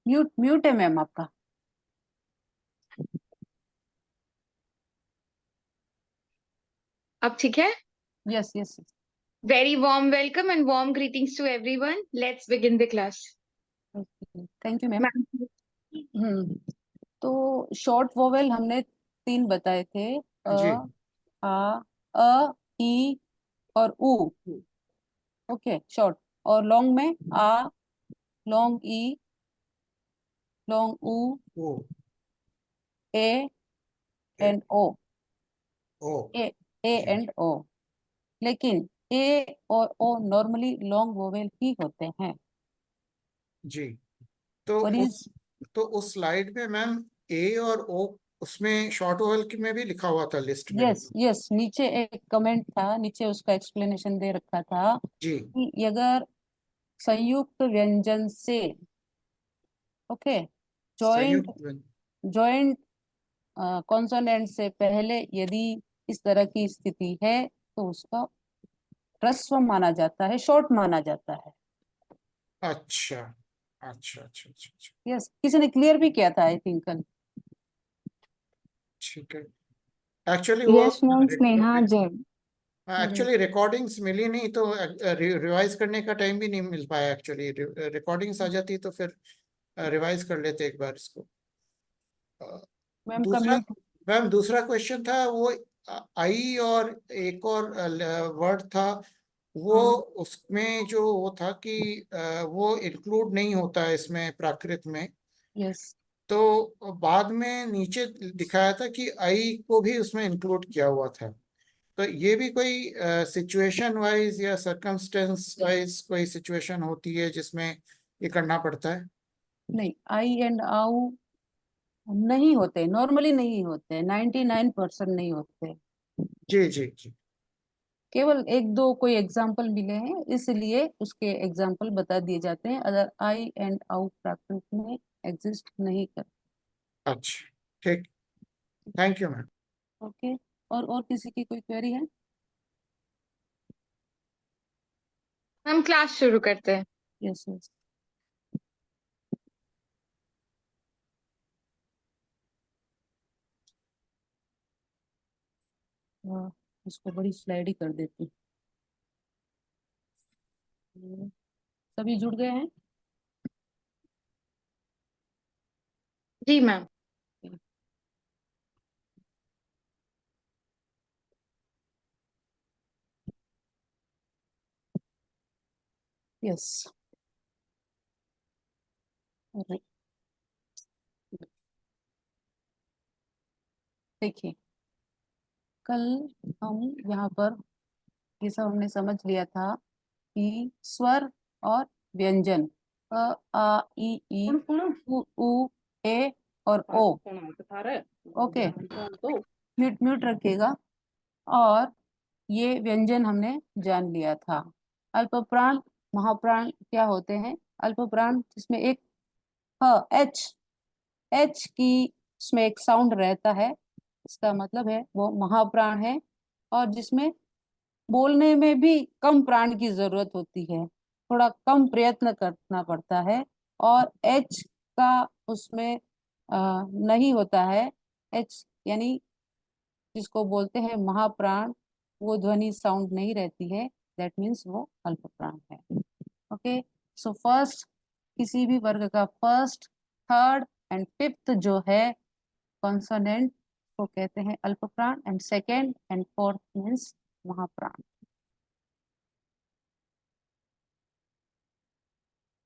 Mute mute है ma'am आपका। अब ठीक है? Yes yes. Very warm welcome and warm greetings to everyone. Let's begin the class. Thank you ma'am. Ma'am, तो short vowel हमने 3 बताए थे, जी। अ ई और उ। Okay short. और लॉन्ग में आ, लॉन्ग ई, लॉन्ग उ, ओ A and O. O A and ओ। लेकिन ए और ओ नॉर्मली लॉन्ग वोवेल ही होते हैं। जी। तो और उस स्लाइड में मैम ए और ओ उसमें शॉर्ट वोवेल में भी लिखा हुआ था लिस्ट में। यस यस, नीचे एक कमेंट था, नीचे उसका एक्सप्लेनेशन दे रखा था जी। कि अगर संयुक्त व्यंजन से, ओके, जॉइंट संयुक्त जॉइंट कॉन्सोनेंट से पहले यदि इस तरह की स्थिति है तो उसका ह्रस्व माना जाता है, शॉर्ट माना जाता है। अच्छा अच्छा अच्छा अच्छा अच्छा। यस, किसी ने क्लियर भी किया था आई थिंक कल। ठीक है। एक्चुअली वो yes ma'am, Sneha Jain. Actually recordings मिली नहीं तो रिवाइज करने का टाइम भी नहीं मिल पाया। एक्चुअली रिकॉर्डिंग्स आ जाती तो फिर रिवाइज कर लेते एक बार इसको। मैम का दूसरा म्यूट। मैम दूसरा क्वेश्चन था वो आई और एक और वर्ड था वो, उसमें जो वो था कि वो इंक्लूड नहीं होता है इसमें प्राकृत में। यस तो बाद में नीचे दिखाया था कि आई को भी उसमें इंक्लूड किया हुआ था। तो ये भी कोई सिचुएशन वाइज या सर्कमस्टेंस वाइज कोई सिचुएशन होती है जिसमें ये करना पड़ता है? नहीं, आई एंड आउ नहीं होते, नॉर्मली नहीं होते, 99% नहीं होते। जी जी जी। केवल एक दो कोई एग्जाम्पल मिले हैं इसलिए उसके एग्जाम्पल बता दिए जाते हैं, अगर आई एंड आउ प्राकृत में एग्जिस्ट नहीं करते। अच्छा ठीक। Thank you ma'am. ओके, और किसी की कोई क्वेरी है? हम क्लास शुरू करते हैं। Yes yes. इसको बड़ी स्लाइड ही कर देती हूँ। सभी जुड़ गए हैं? जी मैम। यस। देखिए, कल हम यहाँ पर ये सब हमने समझ लिया था कि स्वर और व्यंजन अ आ ई ई उ ऊ ए और ओ। ओके, म्यूट म्यूट रखिएगा। और ये व्यंजन हमने जान लिया था। अल्प प्राण महाप्राण क्या होते हैं? अल्प प्राण जिसमें एक एच एच की उसमें एक साउंड रहता है, इसका मतलब है वो महाप्राण है। और जिसमें बोलने में भी कम प्राण की जरूरत होती है, थोड़ा कम प्रयत्न करना पड़ता है। और एच का उसमें नहीं होता है। एच यानी जिसको बोलते हैं महाप्राण, वो ध्वनि साउंड नहीं रहती है, दैट मीन्स वो अल्प प्राण है। ओके, सो फर्स्ट, किसी भी वर्ग का फर्स्ट, थर्ड एंड फिफ्थ जो है कॉन्सोनेंट को कहते हैं अल्प प्राण, and second and fourth means महाप्राण।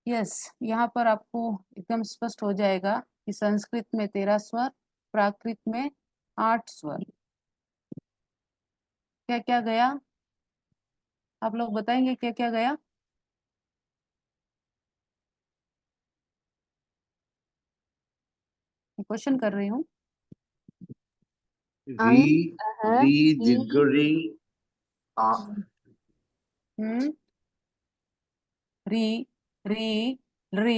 यस, यहाँ पर आपको एकदम स्पष्ट हो जाएगा कि संस्कृत में 13 स्वर, प्राकृत में 8 स्वर। क्या क्या गया? आप लोग बताएंगे क्या क्या गया? क्वेश्चन कर रही हूँ। री री जिगरी हम्म, री री री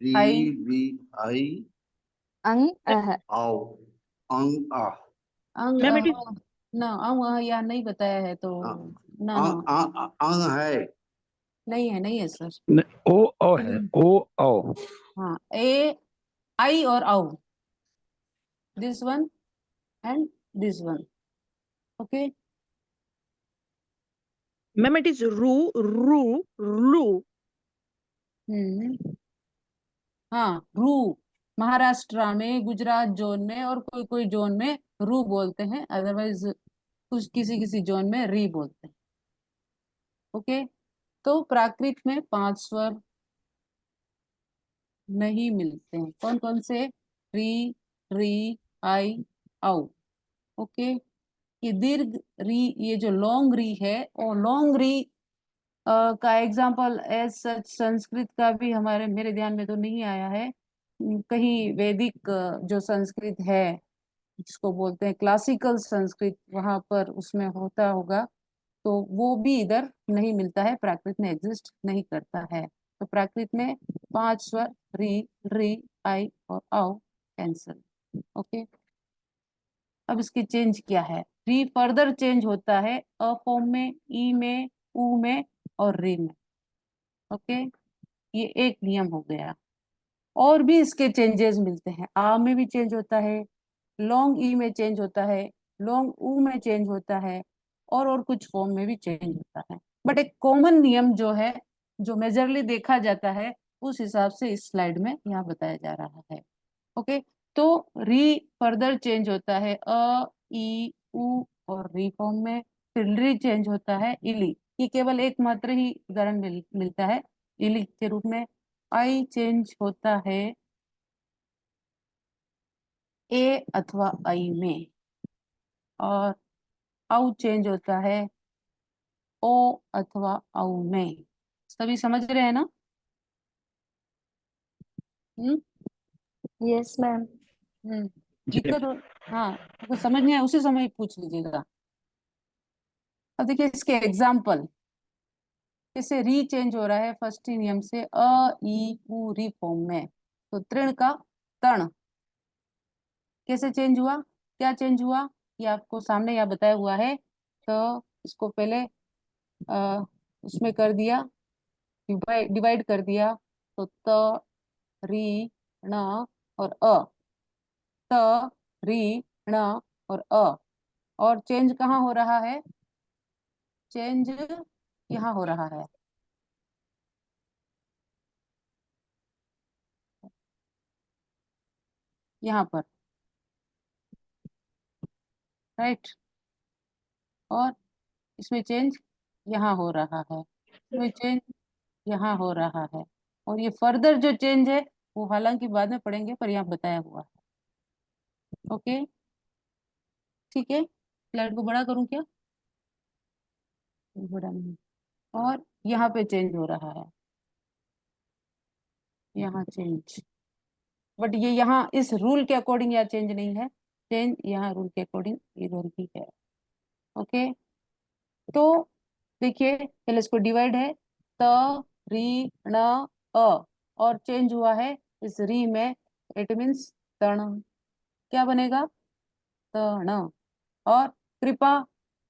री आई री आई अंग अह आओ अंग आ अंग ना अंग या नहीं बताया है तो ना ना अंग है नहीं है सर। ओ ओ है, ओ ओ। हाँ, ए आई और आउ, this one and this one. Okay, Ma'am, it is ru, ru, ru. हाँ, रू। महाराष्ट्र में, गुजरात जोन में और कोई कोई जोन में रू बोलते हैं, अदरवाइज कुछ किसी किसी जोन में री बोलते हैं। ओके, तो प्राकृत में 5 स्वर नहीं मिलते हैं। कौन कौन से? री, री, आई, आउ। ओके, ये दीर्घ री, ये जो लॉन्ग री है, और लॉन्ग री का एग्जाम्पल एज सच संस्कृत का भी हमारे मेरे ध्यान में तो नहीं आया है। कहीं वैदिक जो संस्कृत है, जिसको बोलते हैं क्लासिकल संस्कृत, वहां पर उसमें होता होगा, तो वो भी इधर नहीं मिलता है, प्राकृत में एग्जिस्ट नहीं करता है। तो प्राकृत में 5 स्वर री, री, आई और आओ कैंसल। ओके, अब इसकी चेंज क्या है? री फर्दर चेंज होता है अ फॉर्म में, ई में, उ में और री में। ओके, ये एक नियम हो गया। और भी इसके चेंजेस मिलते हैं, आ में भी चेंज होता है, लॉन्ग ई में चेंज होता है, लॉन्ग ऊ में चेंज होता है, और कुछ फॉर्म में भी चेंज होता है। बट एक कॉमन नियम जो है, जो मेजरली देखा जाता है, उस हिसाब से इस स्लाइड में यहाँ बताया जा रहा है। ओके, तो री फर्दर चेंज होता है अ, ई, उ और री फॉर्म में, फिर री चेंज होता है इली। ये केवल एकमात्र ही उदाहरण मिलता है इली के रूप में। आई चेंज होता है ए अथवा आई में, और आउ चेंज होता है ओ अथवा आउ में। सभी समझ रहे हैं ना? हम्म Yes, ma'am. हम्म जी। दिक्कत हो? हाँ, अगर समझ नहीं आए उसी समय पूछ लीजिएगा। अब देखिए इसके एग्जाम्पल, जैसे री चेंज हो रहा है फर्स्ट ही नियम से अ, ई, उ, री फॉर्म में, तो तृण का तण कैसे चेंज हुआ? क्या चेंज हुआ ये आपको सामने यहाँ बताया हुआ है। तो इसको पहले आ, उसमें कर दिया, डिवाइड कर दिया, तो त, री, ण और अ, त, री, ण और अ। और चेंज कहाँ हो रहा है? चेंज यहाँ हो रहा है, यहाँ पर, राइट। और इसमें चेंज यहाँ हो रहा है, इसमें चेंज यहाँ हो रहा है, और ये फर्दर जो चेंज है वो हालांकि बाद में पढ़ेंगे, पर यहाँ बताया हुआ है। ओके, ठीक है, स्लाइड को बड़ा करूँ क्या? बड़ा नहीं। और यहाँ पे चेंज हो रहा है, यहाँ चेंज, बट ये यहाँ इस रूल के अकॉर्डिंग यहाँ चेंज नहीं है, चेंज यहाँ रूल के अकॉर्डिंग इधर भी है। ओके, तो देखिए पहले इसको डिवाइड है, त, री, ण, अ, और चेंज हुआ है इस री में, इट मीन्स तण। क्या बनेगा? तण। और कृपा,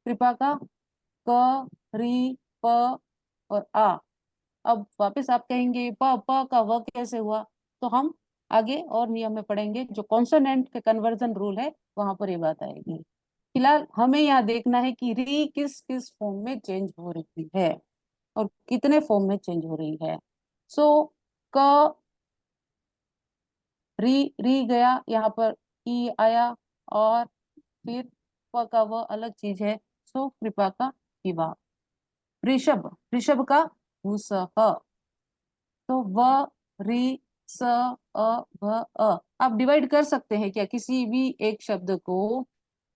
कृपा का क, री, प और आ। अब वापस आप कहेंगे प प का व कैसे हुआ? तो हम आगे और नियम में पढ़ेंगे, जो कॉन्सोनेंट के कन्वर्जन रूल है वहां पर ये बात आएगी। फिलहाल हमें यहाँ देखना है कि री किस किस फॉर्म में चेंज हो रही है और कितने फॉर्म में चेंज हो रही है। सो क, री गया, यहाँ पर ई आया, और फिर प का व अलग चीज है, सो कृपा का विवाह। ऋषभ, ऋषभ का भूसह, तो व, री, स, अ, भ, अ। आप डिवाइड कर सकते हैं क्या? किसी भी एक शब्द को,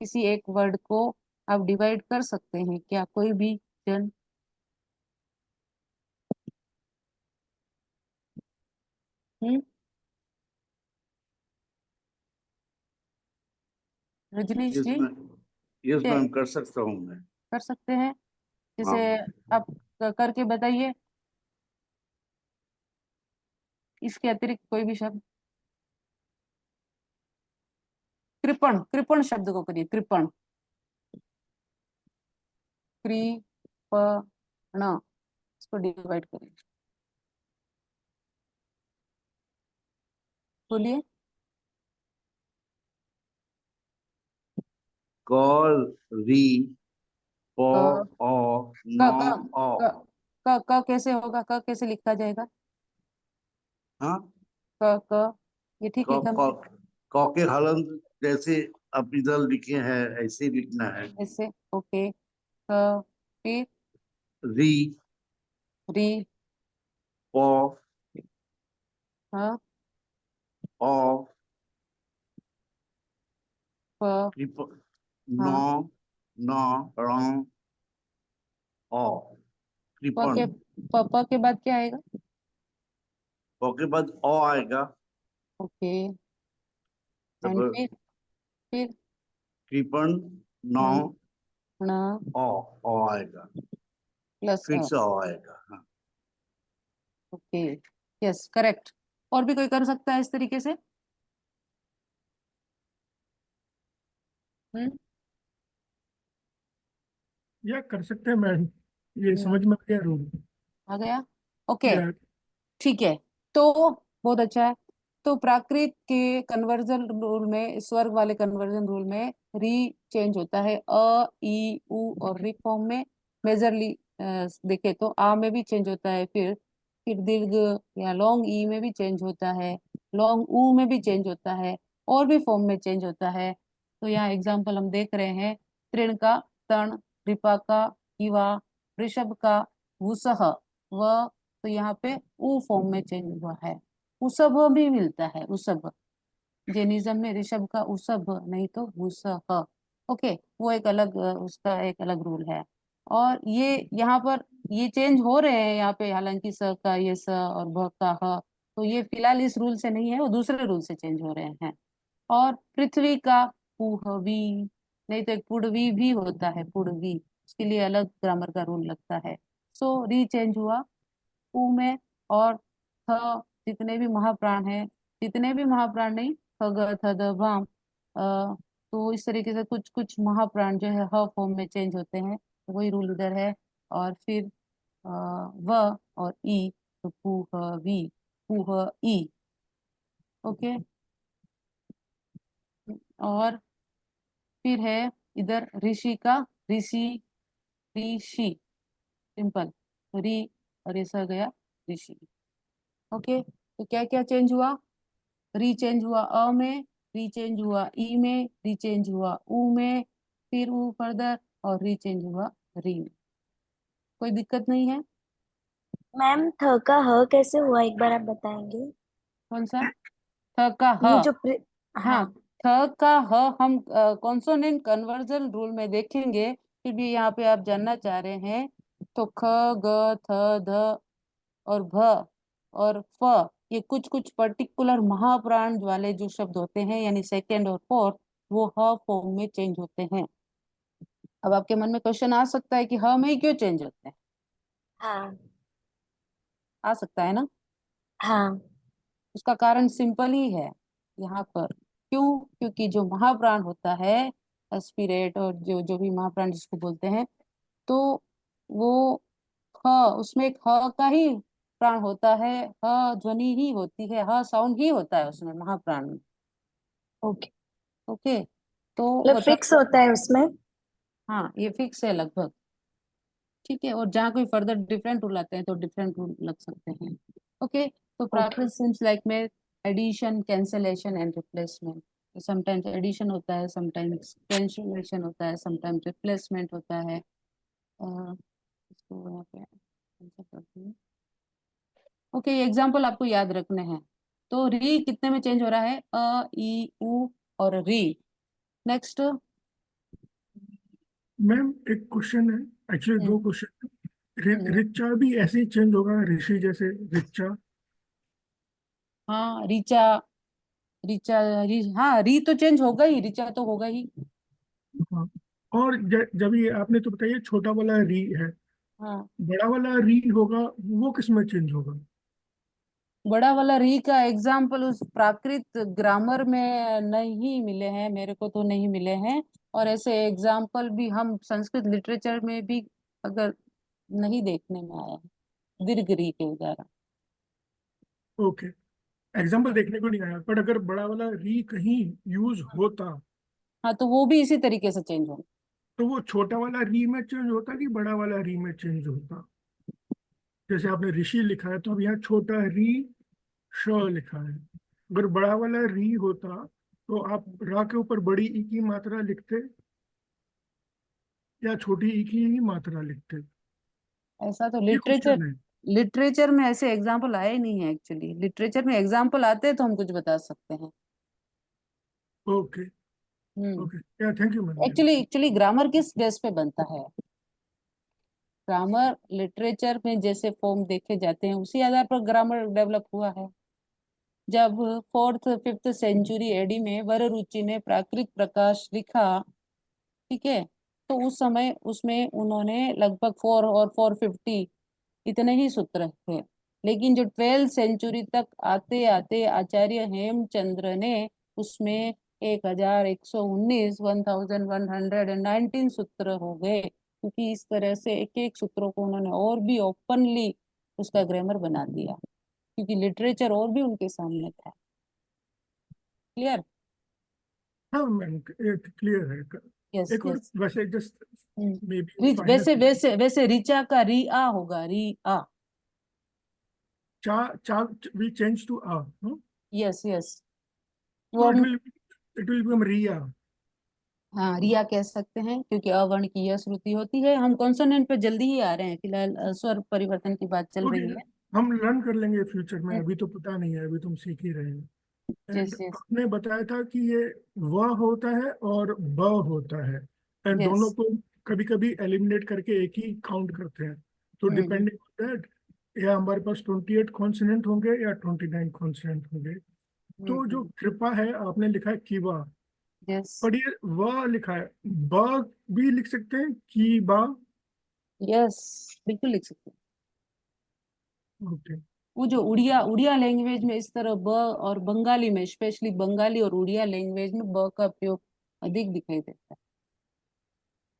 किसी एक वर्ड को आप डिवाइड कर सकते हैं क्या? कोई भी जन? हम्म रजनीश यस जी, मैम, यस क्या मैम, कर सकता हूँ मैं। कर सकते हैं? हाँ, जैसे आप करके बताइए, इसके अतिरिक्त कोई भी शब्द। कृपण, कृपण शब्द को करिए, कृपण, कृपण, इसको डिवाइड करें, बोलिए। कॉल री पो क ओ क नो क ओ। क कैसे होगा? क कैसे लिखा जाएगा? हाँ, क ये ठीक कौ लिखा कौ मैंने? कौ के हलन जैसे आप इधर लिखे हैं ऐसे ही लिखना है। ऐसे, ओके। क, फिर री री, पो ह, ओ प, कृप नो हाँ। नो रंग ओ प कृपन। के प के बाद क्या आएगा? ओ के बाद ओ आएगा। ओके। तब एंड फिर कृपन नो न ओ आएगा, प्लस फिर अ। से ओ आएगा। हाँ, ओके, यस, करेक्ट। और भी कोई कर सकता है इस तरीके से? हम्म, या कर सकते हैं मैम, ये समझ में आ गया रूल। आ गया? ओके, या ठीक है। तो बहुत अच्छा है। तो प्राकृत के कन्वर्जन रूल में, स्वर्ग वाले कन्वर्जन रूल में री चेंज होता है अ, ई, उ और री फॉर्म में। मेजरली देखे तो आ में भी चेंज होता है, फिर दीर्घ या लॉन्ग ई में भी चेंज होता है, लॉन्ग ऊ में भी चेंज होता है, और भी फॉर्म में चेंज होता है। तो यहाँ एग्जाम्पल हम देख रहे हैं, तृण का तण, रिपा का इवा, ऋषभ का वुसह, व, तो यहाँ पे ऊ फॉर्म में चेंज हुआ है। उसभ भी मिलता है, उसभ जेनिज्म में ऋषभ का उसभ, नहीं तो वुसह। ओके, वो एक अलग उसका एक अलग रूल है। और ये यहाँ पर ये चेंज हो रहे हैं यहाँ पे, हालांकि स का ये स और भ का ह, तो ये फिलहाल इस रूल से नहीं है, वो दूसरे रूल से चेंज हो रहे हैं। और पृथ्वी का पुहवी, नहीं तो एक पुड़वी भी होता है, पुड़वी, उसके लिए अलग ग्रामर का रूल लगता है। सो री चेंज हुआ ऊ में। और थ, जितने भी महाप्राण हैं, जितने भी महाप्राण नहीं, खग थ द भाम, तो इस तरीके से कुछ कुछ महाप्राण जो है ह फॉर्म में चेंज होते हैं, वही रूल इधर है। और फिर व और ई, तो पुह वी, पुह ई। ओके, और फिर है इधर ऋषि का ऋषि, ऋषि, सिंपल, री, और ये सह गया ऋषि। ओके, तो क्या क्या चेंज हुआ? री चेंज हुआ अ में, री चेंज हुआ ई में, री चेंज हुआ ऊ में, फिर ऊ फर्दर, और री चेंज हुआ री में। कोई दिक्कत नहीं है? मैम थ का ह कैसे हुआ, एक बार आप बताएंगे? कौन सा? थ का ये ह? जो हाँ, हाँ। थ का ह हम कॉन्सोनेंट कन्वर्जन रूल में देखेंगे, फिर भी यहाँ पे आप जानना चाह रहे हैं। तो ख, ग, थ, ध और भ और फ, ये कुछ कुछ पर्टिकुलर महाप्राण वाले जो शब्द होते हैं, यानी सेकंड और फोर्थ, वो ह फॉर्म में चेंज होते हैं। अब आपके मन में क्वेश्चन आ सकता है कि ह में ही क्यों चेंज होते हैं? हाँ। आ सकता है ना? हाँ। उसका कारण सिंपल ही है यहाँ पर। क्यों? क्योंकि जो महाप्राण होता है, स्पिरिट, और जो जो भी महाप्राण जिसको बोलते हैं, तो वो ह, उसमें एक ह का ही प्राण होता है, ह ध्वनि ही होती है, ह साउंड ही होता है उसमें, महाप्राण में। ओके, ओके, तो मतलब वो फिक्स तब, होता है उसमें। हाँ, ये फिक्स है लगभग। ठीक है, और जहाँ कोई फर्दर डिफरेंट रूल आते हैं तो डिफरेंट रूल लग सकते हैं। ओके, तो ओके। प्राकृत सिम्स लाइक में addition, cancellation and replacement. Sometimes addition होता है, समटाइम्स कैंसलेशन होता है, समटाइम्स रिप्लेसमेंट होता है। इसको यहाँ पे आंसर करती हूँ। ओके, ये एग्जाम्पल आपको याद रखने हैं। तो री कितने में चेंज हो रहा है? अ, ई, उ और री। नेक्स्ट। मैम एक क्वेश्चन है, एक्चुअली दो क्वेश्चन है। रिचा भी ऐसे ही चेंज होगा ऋषि जैसे, रिचा? हाँ, रीचा, रीचा, हाँ, री तो चेंज होगा ही, रीचा तो होगा ही। हाँ। और जब ये आपने तो बताइए छोटा वाला री है, हाँ, बड़ा वाला री होगा, वो किस में चेंज होगा? बड़ा वाला री का एग्जाम्पल उस प्राकृत ग्रामर में नहीं मिले हैं, मेरे को तो नहीं मिले हैं। और ऐसे एग्जाम्पल भी हम संस्कृत लिटरेचर में भी अगर नहीं देखने में आया है। दीर्घ री के द्वारा। ओके, एग्जाम्पल देखने को नहीं आया, पर अगर बड़ा वाला री कहीं यूज होता हाँ, तो वो भी इसी तरीके से चेंज होगा। तो वो छोटा वाला री में चेंज होता कि बड़ा वाला री में चेंज होता? जैसे आपने ऋषि लिखा है तो अब यहाँ छोटा री श लिखा है। अगर बड़ा वाला री होता तो आप रा के ऊपर बड़ी ई की मात्रा लिखते या छोटी ई की ही मात्रा लिखते? ऐसा तो ये लिटरेचर क्वेश्चन है। लिटरेचर में ऐसे एग्जाम्पल आए नहीं है एक्चुअली। लिटरेचर में एग्जाम्पल आते हैं तो हम कुछ बता सकते हैं। ओके हम्म ओके, या thank you ma'am. Actually grammar किस बेस पे बनता है? ग्रामर लिटरेचर में जैसे फॉर्म देखे जाते हैं उसी आधार पर ग्रामर डेवलप हुआ है। जब 4th-5th सेंचुरी एडी में वररुचि ने प्राकृत प्रकाश लिखा, ठीक है, तो उस समय उसमें उन्होंने लगभग 4 और 450 इतने ही सूत्र थे। लेकिन जो 12th सेंचुरी तक आते आते आचार्य हेमचंद्र ने उसमें 1119 सूत्र हो गए, क्योंकि इस तरह से एक एक सूत्रों को उन्होंने और भी ओपनली उसका ग्रामर बना दिया, क्योंकि लिटरेचर और भी उनके सामने था। क्लियर? हाँ मैम, क्लियर है। यस एक और यस। वैसे जस्ट मे बी फाइनल वैसे वैसे वैसे ऋचा का री आ होगा, री आ। चा चा वी चेंज टू आ, यस यस। तो वो हम इट विल बिकम रिया। हाँ रिया कह सकते हैं, क्योंकि अवर्ण की यह श्रुति होती है। हम कॉन्सोनेंट पे जल्दी ही आ रहे हैं, फिलहाल स्वर परिवर्तन की बात चल ओके, रही है। हम लर्न कर लेंगे फ्यूचर में, अभी तो पता नहीं है, अभी तुम सीख ही रहे हैं। एंड यस यस आपने बताया था कि ये व होता है और ब होता है, एंड दोनों यस। को कभी कभी एलिमिनेट करके एक ही काउंट करते हैं। तो डिपेंडिंग ऑन दैट या हमारे पास 28 कॉन्सोनेंट होंगे या 29 कॉन्सोनेंट होंगे। तो जो कृपा है आपने लिखा है कीवा, यस पर ये व लिखा है, ब भी लिख सकते हैं की बा? यस, बिल्कुल लिख सकते हैं। ओके वो जो उड़िया उड़िया लैंग्वेज में इस तरह ब, और बंगाली में, स्पेशली बंगाली और उड़िया लैंग्वेज में ब का प्रयोग अधिक दिखाई देता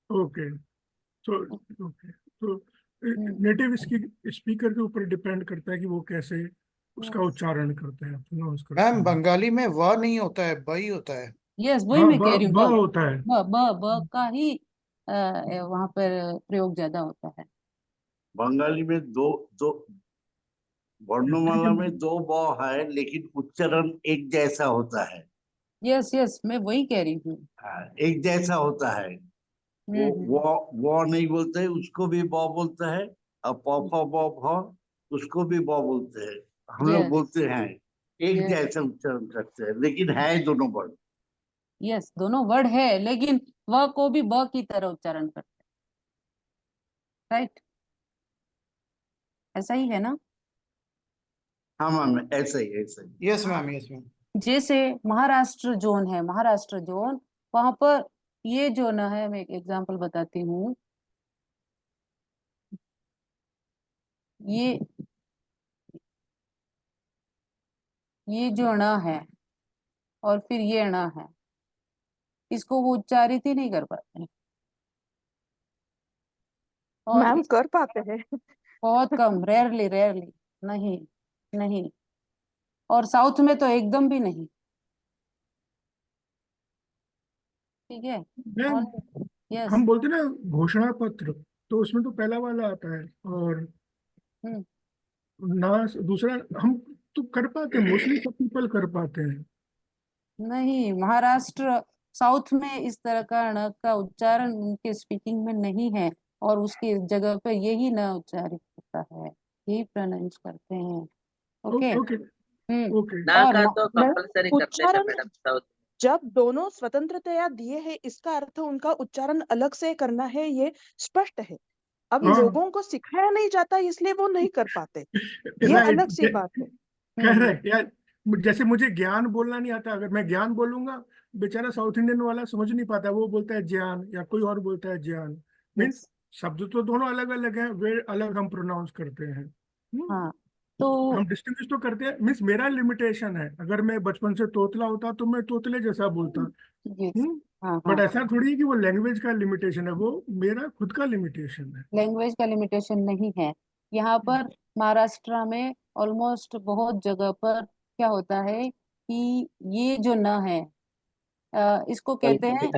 ओके, तो ओके, तो है। नेटिव स्पीकर के ऊपर डिपेंड करता है कि वो कैसे उसका उच्चारण करते हैं, प्रोनाउंस करते मैम हैं। बंगाली में व नहीं होता है, ब ही होता है। यस, वही हाँ, मैं कह रही हूँ। ब होता है। ब का ही वहां पर प्रयोग ज्यादा होता है। बंगाली में दो दो वर्णमाला में दो ब है, लेकिन उच्चारण एक जैसा होता है। यस यस, मैं वही कह रही हूँ। एक जैसा होता है। वो हम्म। वो नहीं बोलते है, उसको भी ब बोलते हैं। और प फ ब भ उसको भी ब बोलते हैं। हम लोग यस बोलते हैं, एक यस जैसा उच्चारण करते हैं, लेकिन है दोनों वर्ड। यस, दोनों वर्ड है, लेकिन व को भी ब की तरह उच्चारण करते हैं, राइट? ऐसा ही है ना? हाँ मैम, ऐसा ही ऐसा ही। Yes ma'am, yes ma'am. जैसे महाराष्ट्र जोन है, महाराष्ट्र जोन, वहां पर ये जो न है, मैं एक एग्जांपल बताती हूँ। ये ये जो ण है और फिर ये ण है, इसको वो उच्चारित ही नहीं कर पाते हैं। और मैम कर पाते हैं। बहुत कम, रेयरली रेयरली। नहीं नहीं, और साउथ में तो एकदम भी नहीं। ठीक है। मैम, और यस। हम बोलते हैं ना घोषणा पत्र, तो उसमें तो पहला वाला आता है, और हम्म ना दूसरा। हम तो कर पाते हैं, मोस्टली सब पीपल कर पाते हैं। नहीं, महाराष्ट्र साउथ में इस तरह का ण का उच्चारण उनके स्पीकिंग में नहीं है, और उसकी जगह पे यही न उच्चारित होता है, यही प्रोनाउंस करते हैं। ओके। Okay okay. ना और का तो मैम कंपलसरी करते हैं उच्चारण मैडम साउथ। जब दोनों स्वतंत्रतया दिए हैं, इसका अर्थ उनका उच्चारण अलग से करना है, ये स्पष्ट है। अब हाँ, लोगों को सिखाया नहीं जाता, इसलिए वो नहीं कर पाते, ये राइट। अलग सी बात है। करेक्ट यार। जैसे मुझे ज्ञान बोलना नहीं आता, अगर मैं ज्ञान बोलूंगा, बेचारा साउथ इंडियन वाला समझ नहीं पाता, वो बोलता है ज्ञान, या कोई और बोलता है ज्ञान। Means yes. शब्द तो दोनों अलग अलग हैं, वे अलग हम प्रोनाउंस करते हैं। हाँ, तो हम डिस्टिंग्विश तो करते हैं। मीन्स मेरा लिमिटेशन है, अगर मैं बचपन से तोतला होता तो मैं तोतले जैसा बोलता। यस। हाँ बट हाँ, ऐसा थोड़ी है कि वो लैंग्वेज का लिमिटेशन है, वो मेरा खुद का लिमिटेशन है। लैंग्वेज का लिमिटेशन नहीं है, यहाँ पर महाराष्ट्र में ऑलमोस्ट बहुत जगह पर क्या होता है कि ये जो न है इसको कहते हैं,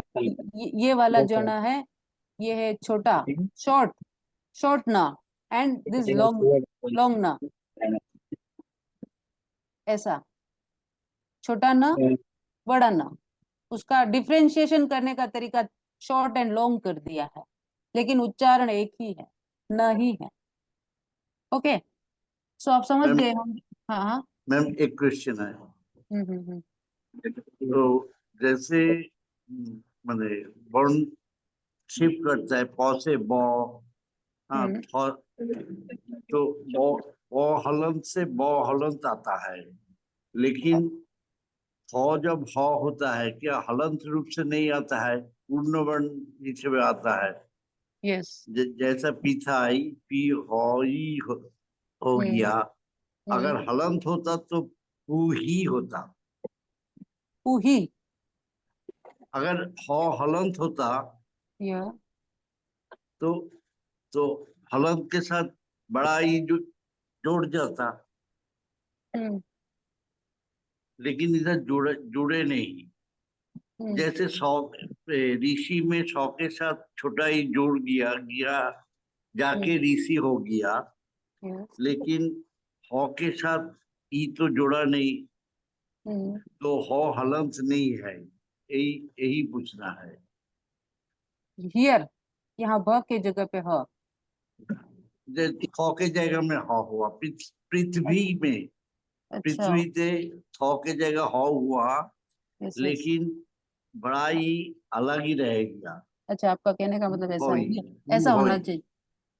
ये वाला जो न है ये है छोटा, शॉर्ट, शॉर्ट न, एंड दिस लॉन्ग, लॉन्ग न, ऐसा छोटा न बड़ा न, उसका डिफरेंशिएशन करने का तरीका शॉर्ट एंड लॉन्ग कर दिया है, लेकिन उच्चारण एक ही है, न ही है। ओके, सो आप समझ मैम गए होंगे। हाँ हाँ। मैम एक क्वेश्चन है। हम्म। तो जैसे माने वर्ण शिफ्ट करता है प से ब, हाँ हम्म। तो ब हलंत से ब हलंत आता है, लेकिन जब ह होता है क्या हलंत रूप से नहीं आता है, पूर्ण वर्ण नीचे में आता है। यस। जैसा पिथाई पी हई हो गया, अगर हलंत होता तो पू ही होता। ही, अगर हलंत होता या तो हलंत के साथ बड़ा ही जोड़ जाता, हम्म लेकिन इधर जुड़े नहीं। जैसे ऋषि में सौ के साथ छोटा ही जोड़ गया जाके ऋषि हो गया, यस। लेकिन ह के साथ ई तो जोड़ा नहीं, तो हलंत नहीं है। यही यही पूछना है। हियर, यहाँ ब के जगह पे ह। जैसे ख के जगह में ह हुआ पृथ्वी में, अच्छा। पृथ्वी से थ के जगह ह हुआ, यस यस। लेकिन बड़ा ही अलग ही रहेगा। अच्छा, आपका कहने का मतलब ऐसा है, वही ऐसा होना वही चाहिए,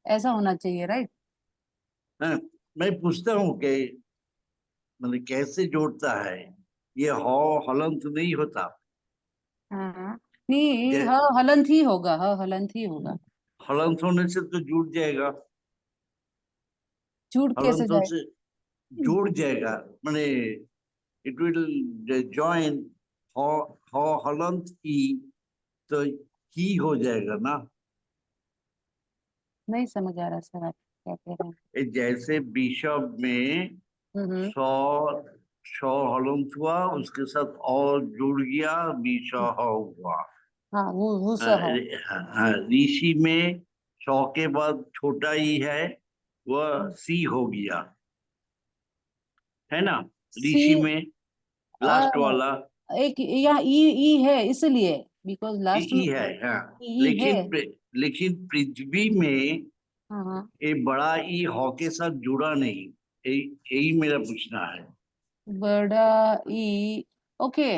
ऐसा होना चाहिए, राइट। हाँ, मैं पूछता हूँ कि मतलब कैसे जोड़ता है ये, हलंत नहीं होता। हाँ, नहीं, जै- ह हलंत ही होगा, ह हलंत ही होगा। हलंत होने से तो जुड़ जाएगा, झूठ कैसे हलंत होने जाए? से जुड़ जाएगा, माने इट विल जॉइन हलंत ई, तो ही हो जाएगा ना। नहीं समझ आ रहा सर, आप क्या कह रहे हैं। जैसे बिशप में हम्म। सौ सौ हलंत हुआ, उसके साथ और जुड़ गया, बिशप हुआ। हाँ, वो हाँ, सह। हाँ, ऋषि में सौ के बाद छोटा ही है, वह सी हो गया, है ना। सी, ऋषि में लास्ट वाला एक यहाँ ई, ई है इसलिए, बिकॉज लास्ट में ई है, हाँ। ई है। लेकिन पृथ्वी में हाँ हाँ। ये बड़ा ई ह के साथ जुड़ा नहीं, यही यही मेरा पूछना है। बड़ा ई, ओके,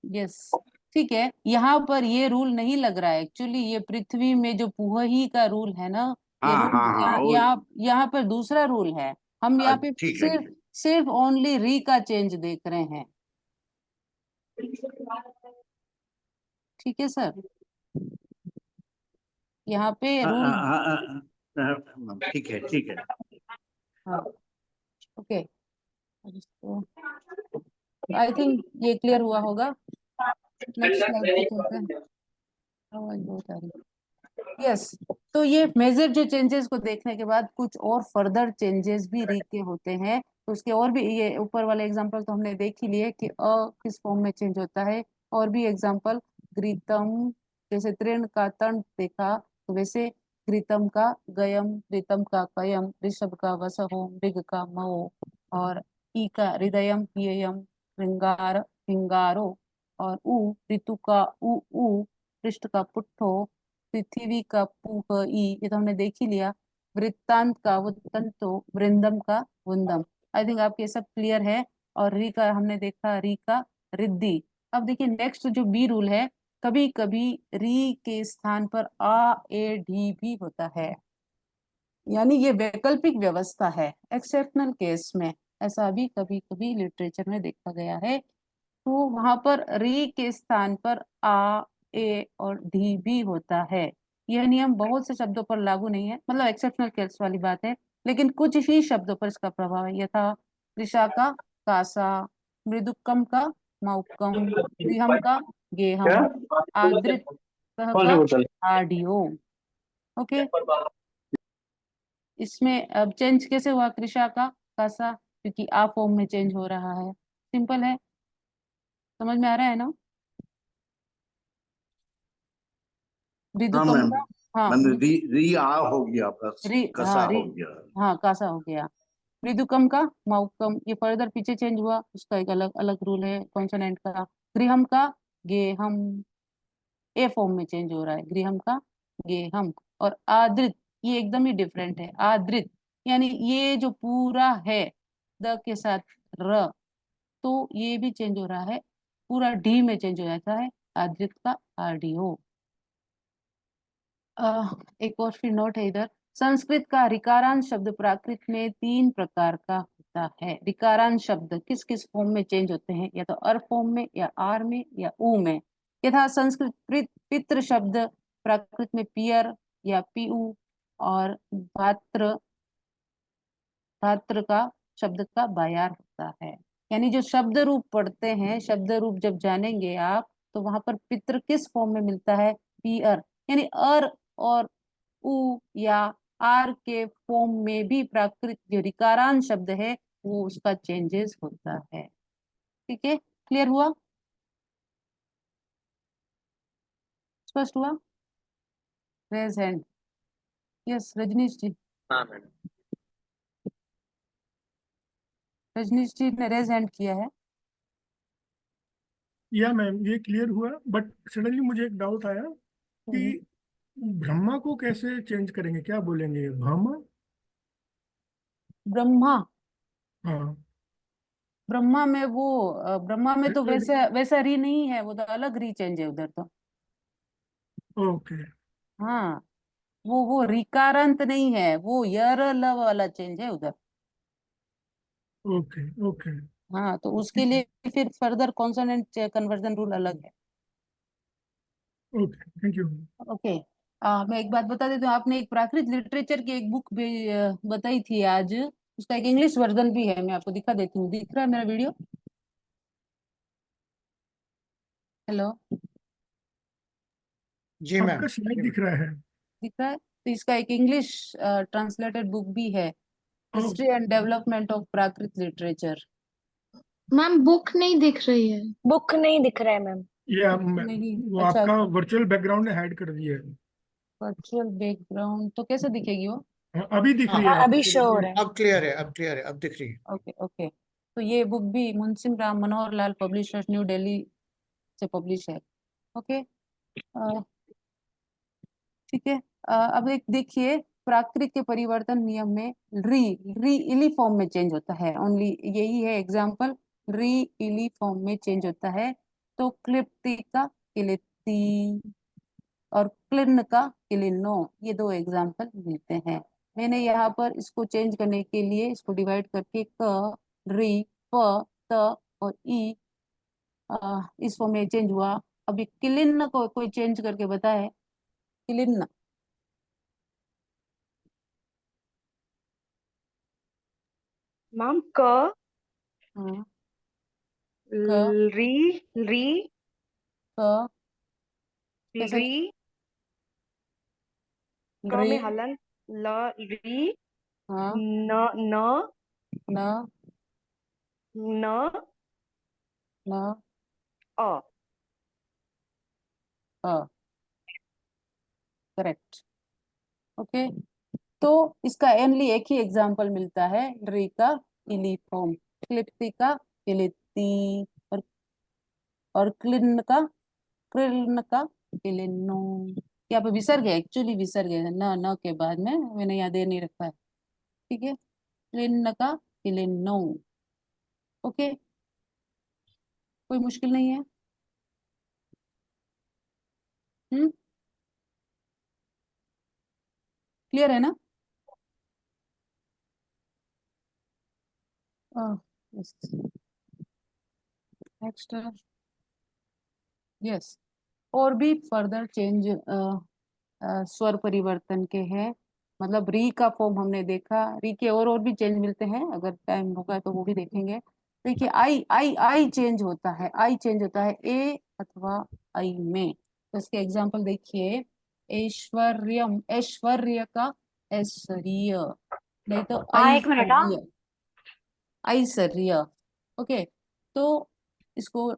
यस, ठीक है। यहाँ पर ये रूल नहीं लग रहा है एक्चुअली, ये पृथ्वी में जो पुही का रूल है ना, ये हाँ रूल हाँ हाँ, यहाँ वो यहाँ यहाँ पर दूसरा रूल है। हम यहाँ पे ठीक है। सिर्फ सिर्फ ओनली री का चेंज देख रहे हैं, ठीक है सर। यहाँ पे हाँ रूल, हाँ हाँ हाँ, ठीक है ठीक है। हाँ, ओके, आई थिंक ये क्लियर हुआ होगा। नेक्स्ट स्लाइड पे चलते हैं। आवाज बहुत आ रही है। यस, तो ये मेजर जो चेंजेस को देखने के बाद कुछ और फर्दर चेंजेस भी री के होते हैं, तो उसके और भी, ये ऊपर वाले एग्जांपल तो हमने देख ही लिए कि अ किस फॉर्म में चेंज होता है, और भी एग्जांपल, ग्रीतम, जैसे तृण का तंड देखा, तो वैसे ग्रीतम का गयम, ऋतम का कयम, ऋषभ का वसहो, मृग का महो, और ई का हृदयम, हियम, श्रृंगार, हिंगारो, और उ ऋतु का उ, पृष्ठ का पुट्ठो, पृथ्वी का पूह ई, ये तो हमने देख ही लिया। वृत्तांत का वृत्तंतो, वृंदम का वुंदम। आई थिंक आपके सब क्लियर है। और री का हमने देखा, री का रिद्धि। अब देखिए नेक्स्ट जो बी रूल है, कभी कभी री के स्थान पर आ ए डी भी होता है, यानी ये वैकल्पिक व्यवस्था है, एक्सेप्शनल केस में ऐसा भी कभी कभी लिटरेचर में देखा गया है। तो वहां पर री के स्थान पर आ ए और डी भी होता है। यह नियम बहुत से शब्दों पर लागू नहीं है, मतलब एक्सेप्शनल केस वाली बात है, लेकिन कुछ ही शब्दों पर इसका प्रभाव है। यथा त्रिषा का कासा, मृदुकम का मौकम, द्विहम का गेहम, आदृत का आडियो। ओके, इसमें अब चेंज कैसे हुआ कृषा का कासा, क्योंकि आ फॉर्म में चेंज हो रहा है। सिंपल है, समझ में आ रहा है ना। हाँ मृदुकम मैम, का, हाँ मैंने री आ हो गया, बस री, कसा हाँ री, हो गया। हाँ कासा हो गया। मृदुकम का माउकम, ये फर्दर पीछे चेंज हुआ, उसका एक अलग अलग रूल है कॉन्सोनेंट का। गृहम का गेहम, ए फॉर्म में चेंज हो रहा है गृहम का गेहम। और आदृत, ये एकदम ही डिफरेंट है। आदृत यानी ये जो पूरा है द के साथ र, तो ये भी चेंज हो रहा है, पूरा डी में चेंज हो जाता है, आदृत का आरडीओ। एक और फिर नोट है इधर, संस्कृत का रिकारांत शब्द प्राकृत में 3 प्रकार का होता है। रिकारांत शब्द किस किस फॉर्म में चेंज होते हैं, या तो अर फॉर्म में, या आर में, या ऊ में। यथा संस्कृत पितृ शब्द प्राकृत में पियर या पीऊ, और भात्र, भात्र का शब्द का बायार होता है। यानी जो शब्द रूप पढ़ते हैं, शब्द रूप जब जानेंगे आप, तो वहां पर पितृ किस फॉर्म में मिलता है, पियर। यानी अर और उ या आर के फॉर्म में भी प्राकृत जो रिकारांत शब्द है वो उसका चेंजेस होता है। ठीक है, क्लियर हुआ, स्पष्ट हुआ। रेज हैंड, यस रजनीश जी। हाँ मैम। रजनीश जी ने रेज हैंड किया है। या मैम ये क्लियर हुआ, बट सडनली मुझे एक डाउट आया कि ब्रह्मा को कैसे चेंज करेंगे, क्या बोलेंगे, ब्रह्मा? ब्रह्मा, हाँ। ब्रह्मा में वो ब्रह्मा में तो ओके। वैसा वैसा री नहीं है, वो तो अलग री चेंज है उधर तो। हाँ, वो रिकारांत नहीं है, वो यर ल वाला चेंज है उधर। ओके। ओके। हाँ, तो उसके लिए फिर फर्दर कॉन्सोनेंट कन्वर्जन रूल अलग है। Okay, thank you. ओके, मैं एक बात बता देती हूँ, आपने एक प्राकृत लिटरेचर की एक बुक भी बताई थी आज, उसका एक इंग्लिश वर्जन भी है, मैं आपको दिखा देती हूँ। दिख रहा है मेरा वीडियो? हेलो, जी मैम। आपका स्लाइड दिख रहा है। दिख रहा है? तो इसका एक इंग्लिश ट्रांसलेटेड बुक भी है, oh, history and development of Prakrit literature. Ma'am book नहीं दिख रही है। बुक नहीं दिख रहा है मैम। नहीं, वो अच्छा, आपका वर्चुअल बैकग्राउंड ने हाइड कर दिया है। वर्चुअल बैकग्राउंड तो कैसे दिखेगी वो? हाँ, अभी दिख हाँ रही है हाँ, अभी आपको। शो हो रहा है। अब क्लियर है, अब क्लियर है, अब दिख रही है। ओके ओके, तो ये बुक भी मुंशी राम मनोहर लाल पब्लिशर्स न्यू दिल्ली से पब्लिश है। ओके, ठीक है। अब एक देखिए, प्राकृत के परिवर्तन नियम में री, री इली फॉर्म में चेंज होता है, ओनली यही है एग्जांपल, री इली फॉर्म में चेंज होता है। तो क्लिप्ति का किलिति, और क्लिन्न का क्लिन्नो, ये 2 एग्जांपल मिलते हैं। मैंने यहाँ पर इसको चेंज करने के लिए इसको डिवाइड करके क, री, प, त और ई इस फॉर्म में चेंज हुआ। अभी क्लिन्न को कोई चेंज करके बताए, क्लिन्न। मैम क, हाँ, क, री, री, क कैसा, री, क री, में हलन, ल, री, हाँ, न, न, न, न, न, अ। करेक्ट। ओके, तो इसका ओनली एक ही एग्जांपल मिलता है, री का इली फॉर्म, क्लिप्ति का क्लिप्ति, और क्लिन्न का क्लिन्नो। यहाँ पे विसर्ग है, एक्चुअली विसर्ग है न, न के बाद में, मैंने यहाँ दे नहीं रखा है। ठीक है, क्लिन्न का क्लिन्नो। ओके, कोई मुश्किल नहीं है। क्लियर है ना? नेक्स्ट, यस, और भी फर्दर चेंज स्वर परिवर्तन के हैं। मतलब री का फॉर्म हमने देखा, री के और भी चेंज मिलते हैं, अगर टाइम होगा तो वो भी देखेंगे। देखिए, आई आई आई चेंज होता है, आई चेंज होता है ए अथवा आई में। तो इसके एग्जांपल देखिए, ऐश्वर्यम, ऐश्वर्य का ऐश्वर्य, नहीं तो हाँ, एक मिनट, हाँ। ऐश्वर्य, ऐश्वर्य। ओके, तो इसको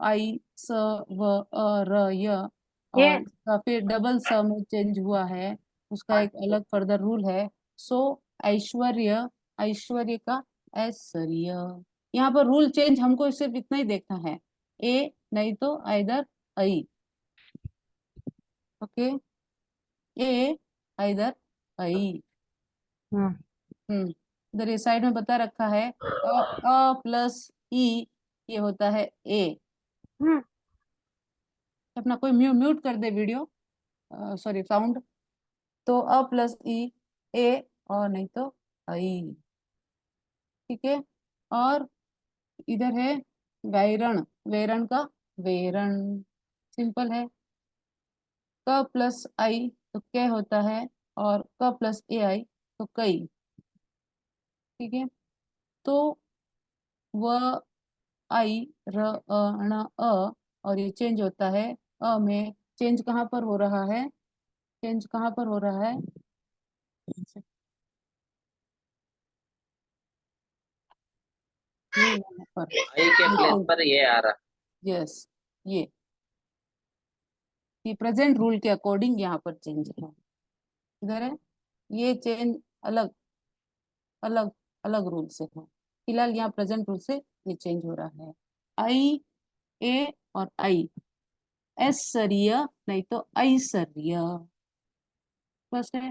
आई स व र य, ये और इसका फिर डबल स में चेंज हुआ है, उसका एक अलग फर्दर रूल है। सो ऐश्वर्य, ऐश्वर्य का ऐश्वर्य। यहाँ पर रूल चेंज हमको सिर्फ इतना ही देखना है, ए नहीं तो either I. Okay, E either I. हम्म इधर ये साइड में बता रखा है, अ प्लस ई, ये होता है ए। हम्म अपना कोई म्यूट कर दे वीडियो, सॉरी साउंड। तो अ प्लस ई, ए, और नहीं तो आई। ठीक है, और इधर है वैरण, वैरण का वेरण, सिंपल है। क प्लस आई तो क होता है, और क प्लस ए आई तो कई। ठीक है, तो व आई र न अ, और ये चेंज होता है अ में। चेंज कहाँ पर हो रहा है, चेंज कहाँ पर हो रहा है, ये यहाँ पर, आई के प्लेस पर ये आ रहा। यस, ये प्रेजेंट रूल के अकॉर्डिंग यहाँ पर चेंज है। इधर है, ये चेंज अलग अलग अलग रूल से है। फिलहाल यहाँ प्रेजेंट रूल से ये चेंज हो रहा है। आई, ए और आई, ऐश्वर्य नहीं तो ऐश्वर्य, बस है।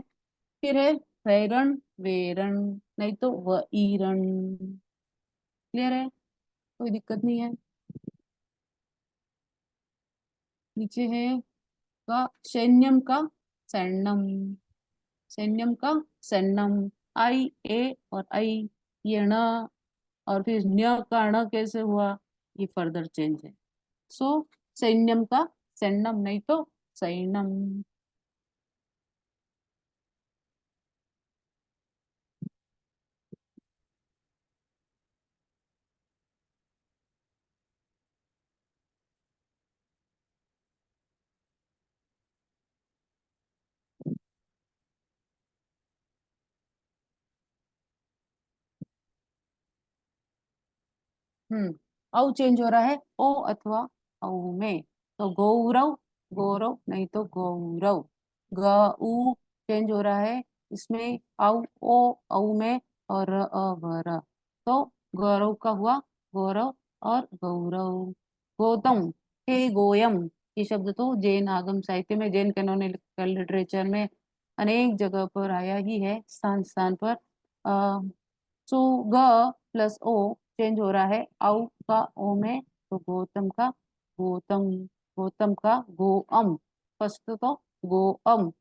फिर है वैरण, वेरण नहीं तो वईरण। क्लियर है, कोई दिक्कत नहीं है। नीचे है का सैन्यम का सैन्यम, सैन्यम का सैन्यम, आई ए और आई, ये ण, और फिर न्य का ण कैसे हुआ, ये फर्दर चेंज है। सो सैन्यम का सैन्यम नहीं तो सैन्यम। औ चेंज हो रहा है ओ अथवा औ में। तो गौरव, गौरव नहीं तो गौरव। गऊ चेंज हो रहा है इसमें, औ ओ औ में, और र। तो गौरव का हुआ गौरव और गौरव। गौतम, हे गोयम, ये शब्द तो जैन आगम साहित्य में, जैन कैनोनिकल लिटरेचर में अनेक जगह पर आया ही है, स्थान स्थान पर। सो ग प्लस ओ चेंज हो रहा है औ का ओ में, तो गौतम का गौतम, गौतम का गोअम। फर्स्ट तो गोअम,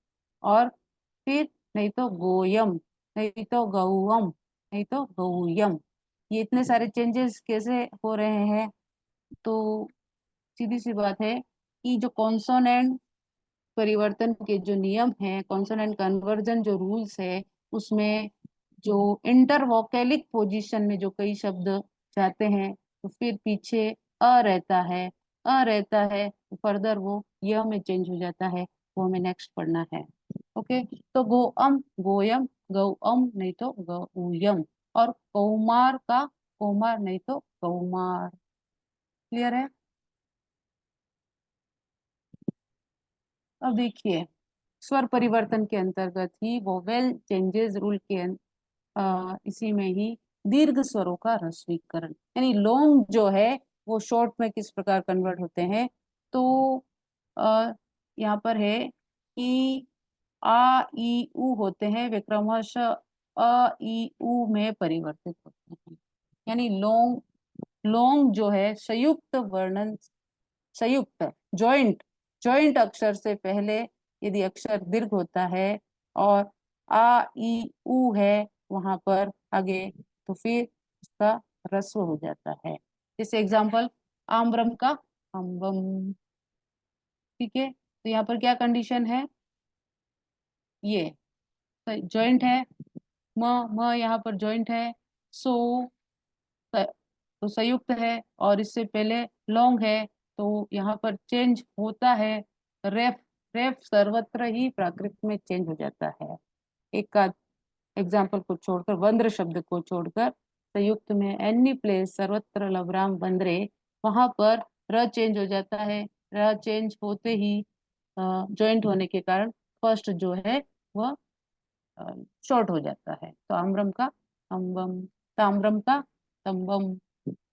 और फिर नहीं तो गोयम, नहीं तो गौअम, नहीं तो गौयम। ये इतने सारे चेंजेस कैसे हो रहे हैं, तो सीधी सी बात है कि जो कॉन्सोनेंट परिवर्तन के जो नियम हैं, कॉन्सोनेंट कन्वर्जन जो रूल्स है, उसमें जो इंटर वोकैलिक पोजीशन में जो कई शब्द जाते हैं, तो फिर पीछे अ रहता है, अ रहता है, तो फर्दर वो य में चेंज हो जाता है, वो हमें नेक्स्ट पढ़ना है। ओके, तो गोअम, गोयम, गौअम नहीं तो गौयम, और कौमार का कौमार नहीं तो कौमार। क्लियर है। अब देखिए, स्वर परिवर्तन के अंतर्गत ही वोवेल चेंजेस रूल के इसी में ही दीर्घ स्वरों का ह्रस्वीकरण, यानी लॉन्ग जो है वो शॉर्ट में किस प्रकार कन्वर्ट होते हैं। तो यहाँ पर है कि आ ई उ होते हैं, वे क्रमशः अ ई उ में परिवर्तित होते हैं। यानी लॉन्ग, लॉन्ग जो है संयुक्त वर्णन, संयुक्त जॉइंट, जॉइंट अक्षर से पहले यदि अक्षर दीर्घ होता है और आ ई उ है वहां पर आगे, तो फिर उसका ह्रस्व हो जाता है। जैसे एग्जांपल, आम्रम का अम्बम। ठीक है, तो यहाँ पर क्या कंडीशन है, ये जॉइंट है, म यहाँ पर जॉइंट है, सो तो संयुक्त है, और इससे पहले लॉन्ग है, तो यहाँ पर चेंज होता है रेफ, रेफ सर्वत्र ही प्राकृत में चेंज हो जाता है। एक आध एग्जाम्पल को छोड़कर, वंद्र शब्द को छोड़कर, संयुक्त में एनी प्लेस सर्वत्र लवराम वंद्रे, वहां पर र चेंज हो जाता है। र चेंज होते ही जॉइंट होने के कारण फर्स्ट जो है वह शॉर्ट हो जाता है। तो आम्रम का अम्बम, ताम्रम का तम्बम,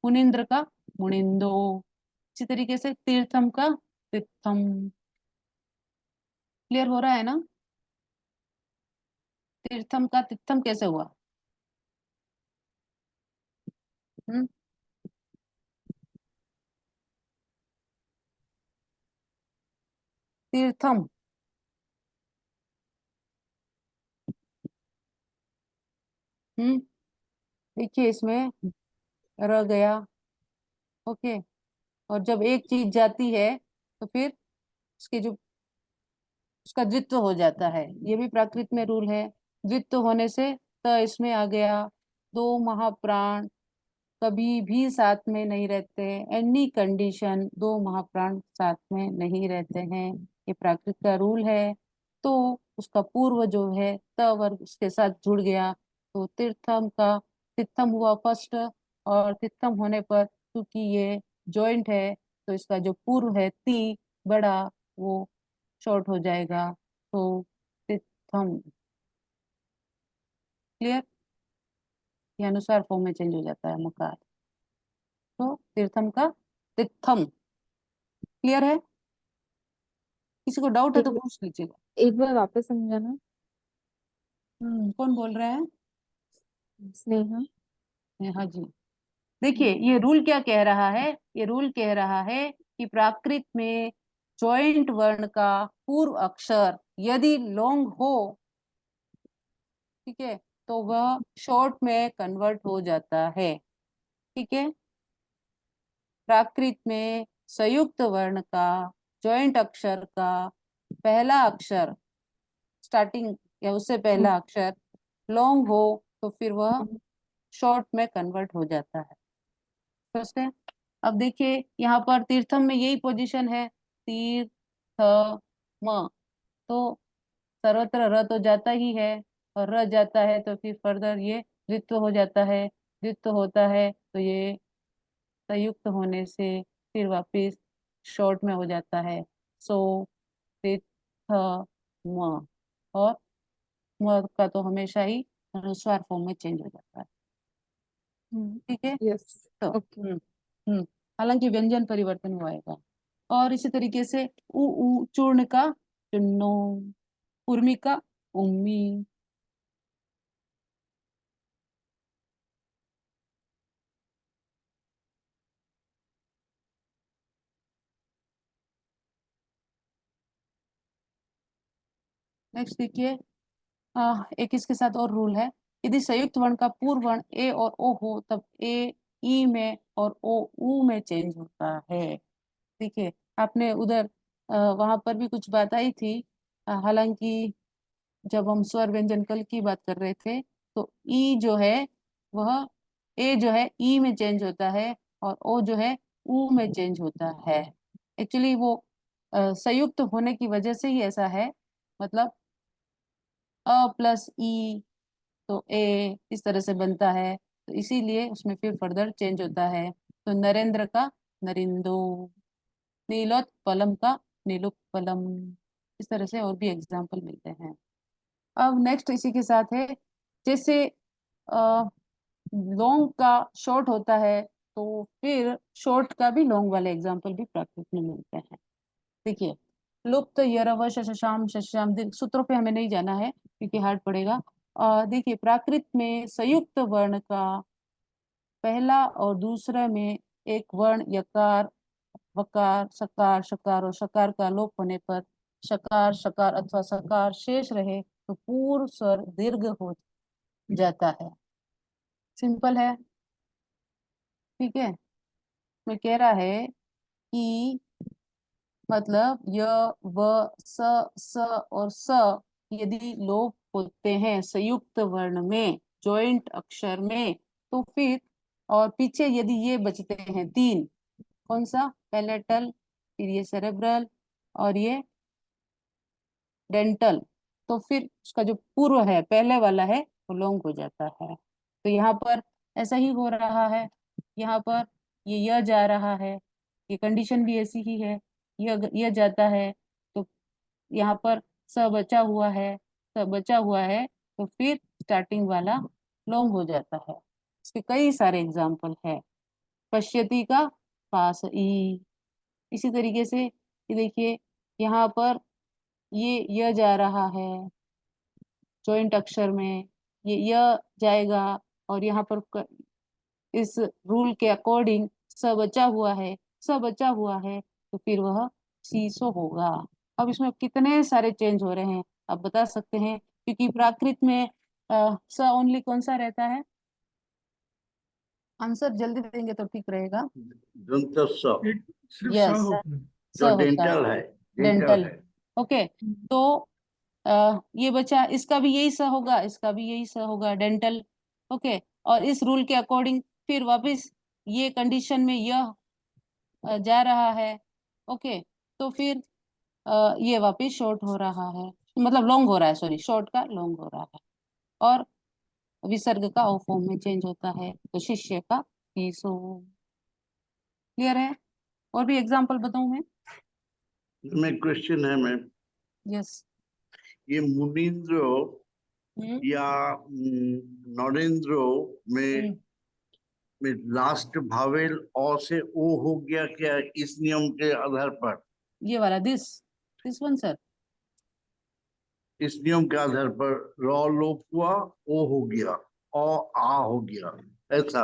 मुनिंद्र का मुनिंदो। इसी तरीके से तीर्थम का तीर्थम। क्लियर हो रहा है ना? तीर्थम का तीर्थम कैसे हुआ? हम्म तीर्थम, देखिए इसमें रह गया, ओके। और जब एक चीज जाती है तो फिर उसके जो उसका द्वित्व हो जाता है। ये भी प्राकृत में रूल है। द्वित्व होने से त इसमें आ गया। दो महाप्राण कभी भी साथ में नहीं रहते। एनी कंडीशन दो महाप्राण साथ में नहीं रहते हैं, ये प्राकृत का रूल है। तो उसका पूर्व जो है त वर्ग उसके साथ जुड़ गया, तो तीर्थम का तिथम हुआ फर्स्ट। और तिथम होने पर क्योंकि ये जॉइंट है तो इसका जो पूर्व है ती बड़ा, वो शॉर्ट हो जाएगा, तो तिथम। क्लियर? ये अनुसार फॉर्म में चेंज हो जाता है मकार। तो तीर्थम का तिथम। क्लियर है? किसी को डाउट है एक तो बार पूछ लीजिएगा। एक बार वापस समझाना। कौन बोल रहा है? स्नेहा। हाँ जी। देखिए ये रूल क्या कह रहा है? ये रूल कह रहा है कि प्राकृत में जॉइंट वर्ण का पूर्व अक्षर यदि लॉन्ग हो, ठीक है, तो वह शॉर्ट में कन्वर्ट हो जाता है। ठीक है। प्राकृत में संयुक्त वर्ण का जॉइंट अक्षर का पहला अक्षर स्टार्टिंग या उससे पहला अक्षर लॉन्ग हो तो फिर वह शॉर्ट में कन्वर्ट हो जाता है। फर्स्ट है। अब देखिए यहाँ पर तीर्थम में यही पोजीशन है, तीर्थ म। तो सर्वत्र र तो जाता ही है, और र जाता है तो फिर फर्दर ये द्वित्व हो जाता है। द्वित्व होता है तो ये संयुक्त होने से फिर वापिस शॉर्ट में हो जाता है। सो तीर्थ म, और म का तो हमेशा ही अनुस्वार फॉर्म में चेंज हो जाता है। ठीक है। यस। तो ओके। हम्म हालांकि व्यंजन परिवर्तन हुआ। और इसी तरीके से उ चूर्ण का चुन्नो, उर्मी का उम्मी। नेक्स्ट देखिए, एक इसके साथ और रूल है। यदि संयुक्त वर्ण का पूर्व वर्ण ए और ओ हो तब ए ई में और ओ ऊ में चेंज होता है। देखिए आपने उधर वहां पर भी कुछ बात आई थी। हालांकि जब हम स्वर व्यंजन कल की बात कर रहे थे तो ई जो है वह ए जो है ई में चेंज होता है, और ओ जो है ऊ में चेंज होता है। एक्चुअली वो संयुक्त होने की वजह से ही ऐसा है। मतलब अ प्लस ई तो ए इस तरह से बनता है, तो इसीलिए उसमें फिर फर्दर चेंज होता है। तो नरेंद्र का नरिंदो, नीलोत्पलम का नीलोत्पलम। इस तरह से और भी एग्जाम्पल मिलते हैं। अब नेक्स्ट इसी के साथ है, जैसे लॉन्ग का शॉर्ट होता है तो फिर शॉर्ट का भी लॉन्ग वाले एग्जाम्पल भी प्राकृत में मिलते हैं। देखिए लुप्त यरव शशाम शशाम, सूत्रों पे हमें नहीं जाना है क्योंकि हार्ड पड़ेगा। देखिए प्राकृत में संयुक्त वर्ण का पहला और दूसरे में एक वर्ण यकार, वकार, सकार, शकार और शकार का लोप होने पर शकार शकार अथवा सकार शेष रहे तो पूर्व स्वर दीर्घ हो जाता है। सिंपल है। ठीक है। मैं कह रहा है कि मतलब य व स और स यदि लोप होते हैं संयुक्त वर्ण में, जॉइंट अक्षर में, तो फिर और पीछे यदि ये बचते हैं तीन, कौन सा? पैलेटल, फिर ये सेरेब्रल और ये डेंटल। तो फिर उसका जो पूर्व है, पहले वाला है, वो लोंग हो जाता है। तो यहाँ पर ऐसा ही हो रहा है। यहाँ पर ये य जा रहा है, ये कंडीशन भी ऐसी ही है। यह जाता है, तो यहाँ पर स बचा हुआ है, स बचा हुआ है, तो फिर स्टार्टिंग वाला लॉन्ग हो जाता है। इसके कई सारे एग्जाम्पल है। पश्यति का पास ई। इसी तरीके से ये देखिए, यहाँ पर ये जा रहा है जॉइंट अक्षर में, ये य जाएगा, और यहाँ पर इस रूल के अकॉर्डिंग स बचा हुआ है, स बचा हुआ है, तो फिर वह सीसो होगा। अब इसमें कितने सारे चेंज हो रहे हैं आप बता सकते हैं, क्योंकि प्राकृत में स ओनली कौन सा रहता है? आंसर जल्दी देंगे तो ठीक रहेगा। दंत स, एक सिर्फ सा यस, होता है। स जो होता है, डेंटल है, डेंटल डेंटल। है। ओके, तो ये बचा, इसका भी यही स होगा, इसका भी यही स होगा, डेंटल। ओके, और इस रूल के अकॉर्डिंग फिर वापस ये कंडीशन में यह जा रहा है। ओके, तो फिर ये वापस शॉर्ट हो रहा है, मतलब लॉन्ग हो रहा है, सॉरी, शॉर्ट का लॉन्ग हो रहा है, और विसर्ग का ओ फॉर्म में चेंज होता है, तो शिष्य का ईसो। क्लियर है? और भी एग्जांपल बताऊं मैं? में क्वेश्चन है मैम, यस। ये मुनीन्द्र या नरेंद्र में लास्ट भावेल अ से ओ हो गया क्या इस नियम के आधार पर? ये वाला दिस वन सर। इस नियम के आधार पर र लोप हुआ, ओ हो गया, आ हो गया, ऐसा।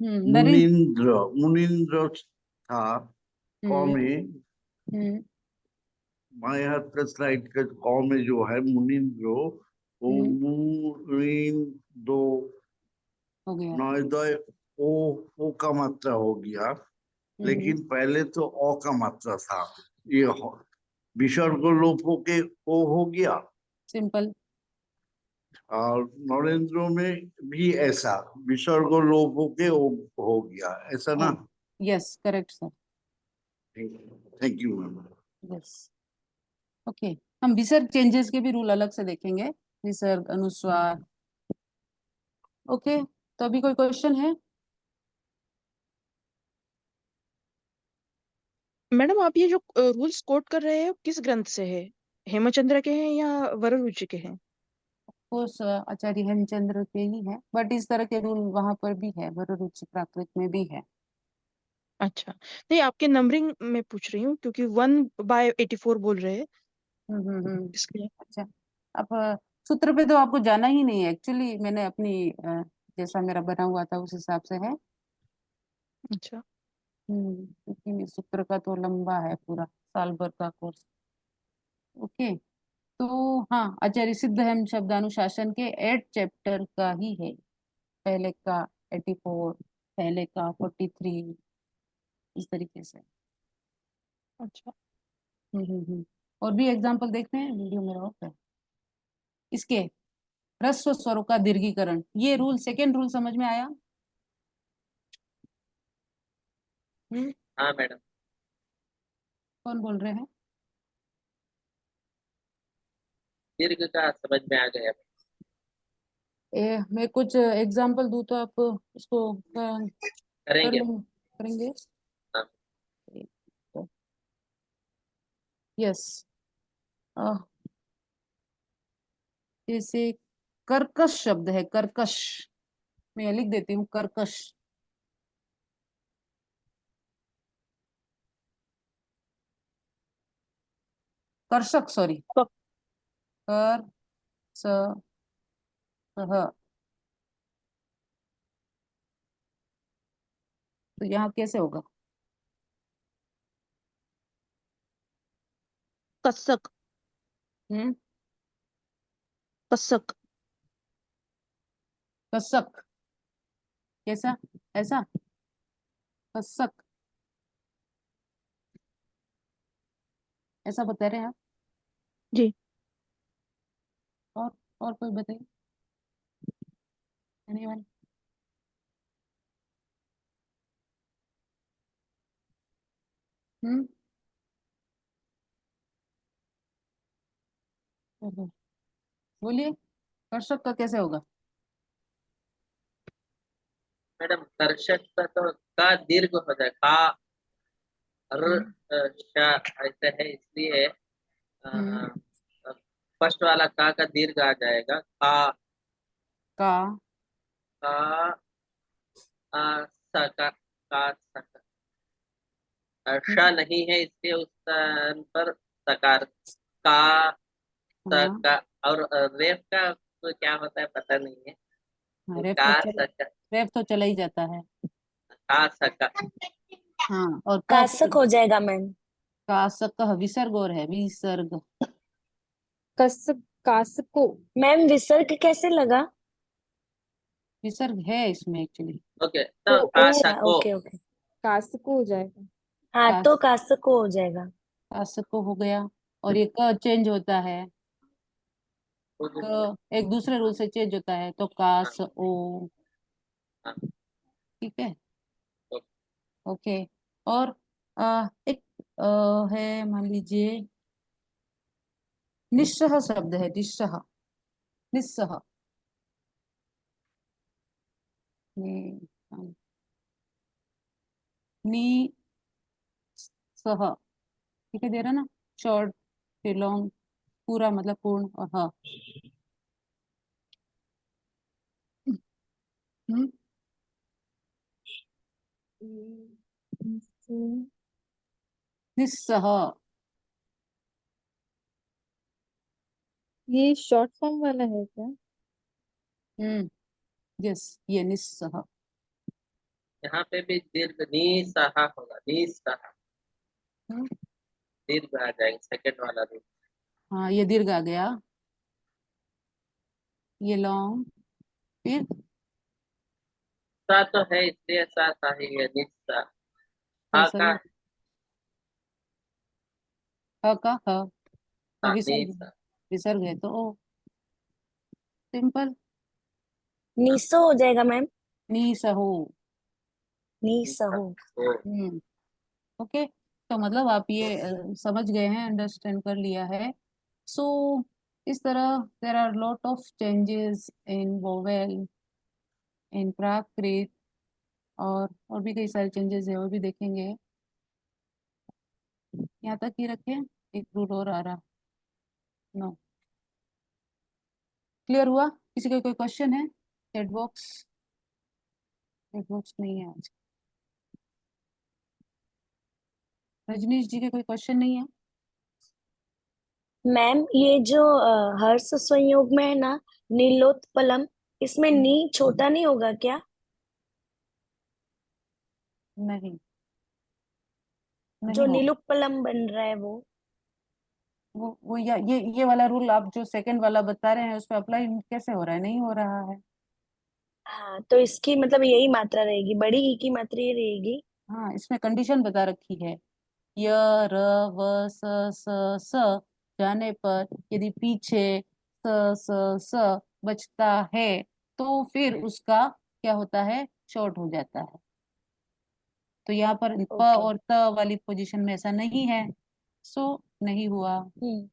नरेंद्र। मुनीन्द्र, मुनीन्द्र था क हम्म में, हम्म बाएं हाथ का स्लाइड का क में जो है मुनीन्द्र, वो हम्म, मुनींदो, हो गया। नयोदय ओ का मात्रा हो गया, लेकिन पहले तो अ का मात्रा था। ये विसर्ग लोप होके ओ हो गया, सिंपल। और नरेंद्र में भी ऐसा विसर्ग लोप होके ओ हो गया, ऐसा ना? Yes, correct sir. Thank you ma'am. Yes. Okay, हम विसर्ग चेंजेस के भी रूल अलग से देखेंगे, विसर्ग, अनुस्वार। ओके, तो अभी कोई क्वेश्चन है? मैडम आप ये जो रूल्स कोट कर रहे हैं वो किस ग्रंथ से है? हेमचंद्र के हैं या वररुचि के हैं? कोर्स आचार्य हेमचंद्र के ही है, बट इस तरह के रूल वहां पर भी है, वररुचि प्राकृत में भी है। अच्छा, नहीं आपके नंबरिंग में पूछ रही हूँ क्योंकि 1/84 बोल रहे हैं इसलिए। अच्छा, अब सूत्र पे तो आपको जाना ही नहीं है, एक्चुअली मैंने अपनी जैसा मेरा बना हुआ था उस हिसाब से है। अच्छा, क्योंकि सूत्र का तो लंबा है, पूरा साल भर का कोर्स। ओके, तो हाँ, आचार्य सिद्ध हेम शब्दानुशासन के 8 चैप्टर का ही है। पहले का 84, पहले का 43, इस तरीके से। अच्छा। और भी एग्जांपल देखते हैं, वीडियो मेरा ऑफ है। इसके ह्रस्व स्वरों का दीर्घीकरण, ये रूल, सेकेंड रूल समझ में आया? हाँ मैडम। कौन बोल रहे हैं? दीर्घ का समझ में आ गया। मैं कुछ एग्जांपल दूं तो आप उसको कर करेंगे। लेंगे, करेंगे? हाँ। यस। जैसे कर्कश शब्द है, कर्कश, मैं लिख देती हूँ, कर्कश। कर्षक, सॉरी, कर स ह। तो यहाँ कैसे होगा? कसक, हम्म कसक। कसक, कैसा? ऐसा, कसक, ऐसा बता रहे हैं आप? जी। और और कोई बताइए। Anyone? हम्म चलो, बोलिए कर्षक का कैसे होगा? मैडम कर्षक का तो का दीर्घ हो जाए, का र शा ऐसे है, इसलिए हम्म, फर्स्ट वाला का दीर्घ आ जाएगा, का का सा का सा हम्म, नहीं है, इसलिए उस स्थान पर सकार का हाँ का। और रेफ का तो क्या होता है पता नहीं है, हाँ, तो रेफ तो का चल सका, रेफ तो चला ही जाता है। का सका। हाँ, और कासक हो जाएगा मैम। कासक का विसर्ग और है विसर्ग। कस कासको। मैम विसर्ग कैसे लगा? विसर्ग है इसमें एक्चुअली। ओके, तो तो का ओ अच्छा सको। Okay okay. कासको हो जाएगा। हाँ तो कास कासको हो जाएगा। कासक हो गया। और ये क चेंज होता है, क एक दूसरे रूल से चेंज होता है, तो कास ओ। हाँ, ठीक है, ओके। ओके। और एक है, मान लीजिए निस्सह शब्द है, निस्सह, निस्सह। नि नि सह, ठीक है, दे रहा ना, शॉर्ट फिर लॉन्ग, पूरा मतलब पूर्ण, और हाँ। हम्म, निस्सह। ये शॉर्ट फॉर्म वाला है क्या? यस, ये निस्सह। यहाँ पे भी दीर्घ नी सहा होगा, नी सहा हम्म, दीर्घ आ जाएगा, सेकंड वाला रूल। हाँ, ये दीर्घ आ गया, ये लॉन्ग, फिर सा तो है, इसलिए सा ही है, निस्सा। हा कैसा का, भी, ह का ह, और हाँ विसर्ग, निस्सा। विसर्ग है तो ओ, सिंपल। निसो हो जाएगा मैम। नी सहो। निसहो। ओ, हम्म, ओके। तो मतलब आप ये समझ गए हैं, अंडरस्टैंड कर लिया है। सो इस तरह there are lot of changes in vowel, in Prakrit, और भी कई सारे चेंजेस है, वो भी देखेंगे। यहाँ तक ही रखें, एक रूल और आ रहा। नो, क्लियर हुआ? किसी का कोई क्वेश्चन है? चैट बॉक्स, चैट बॉक्स नहीं है आज। रजनीश जी के कोई क्वेश्चन नहीं है? मैम ये जो हर्ष संयोग में है ना, नीलोत्पलम, इसमें नी छोटा नहीं होगा क्या? नहीं, जो नहीं होगा। नीलोत्पलम बन रहा है वो। वो ये वाला रूल आप जो सेकंड वाला बता रहे हैं, उस पर अप्लाई कैसे हो रहा है? नहीं हो रहा है। हाँ तो इसकी मतलब यही मात्रा रहेगी, बड़ी ई की मात्रा ये रहेगी। हाँ, इसमें कंडीशन बता रखी है, य, र, व, स, स जाने पर यदि पीछे स बचता है, तो फिर उसका क्या होता है? शॉर्ट हो जाता है। तो यहाँ पर प ओके। और त वाली पोजीशन में ऐसा नहीं है, सो नहीं हुआ। हम्म।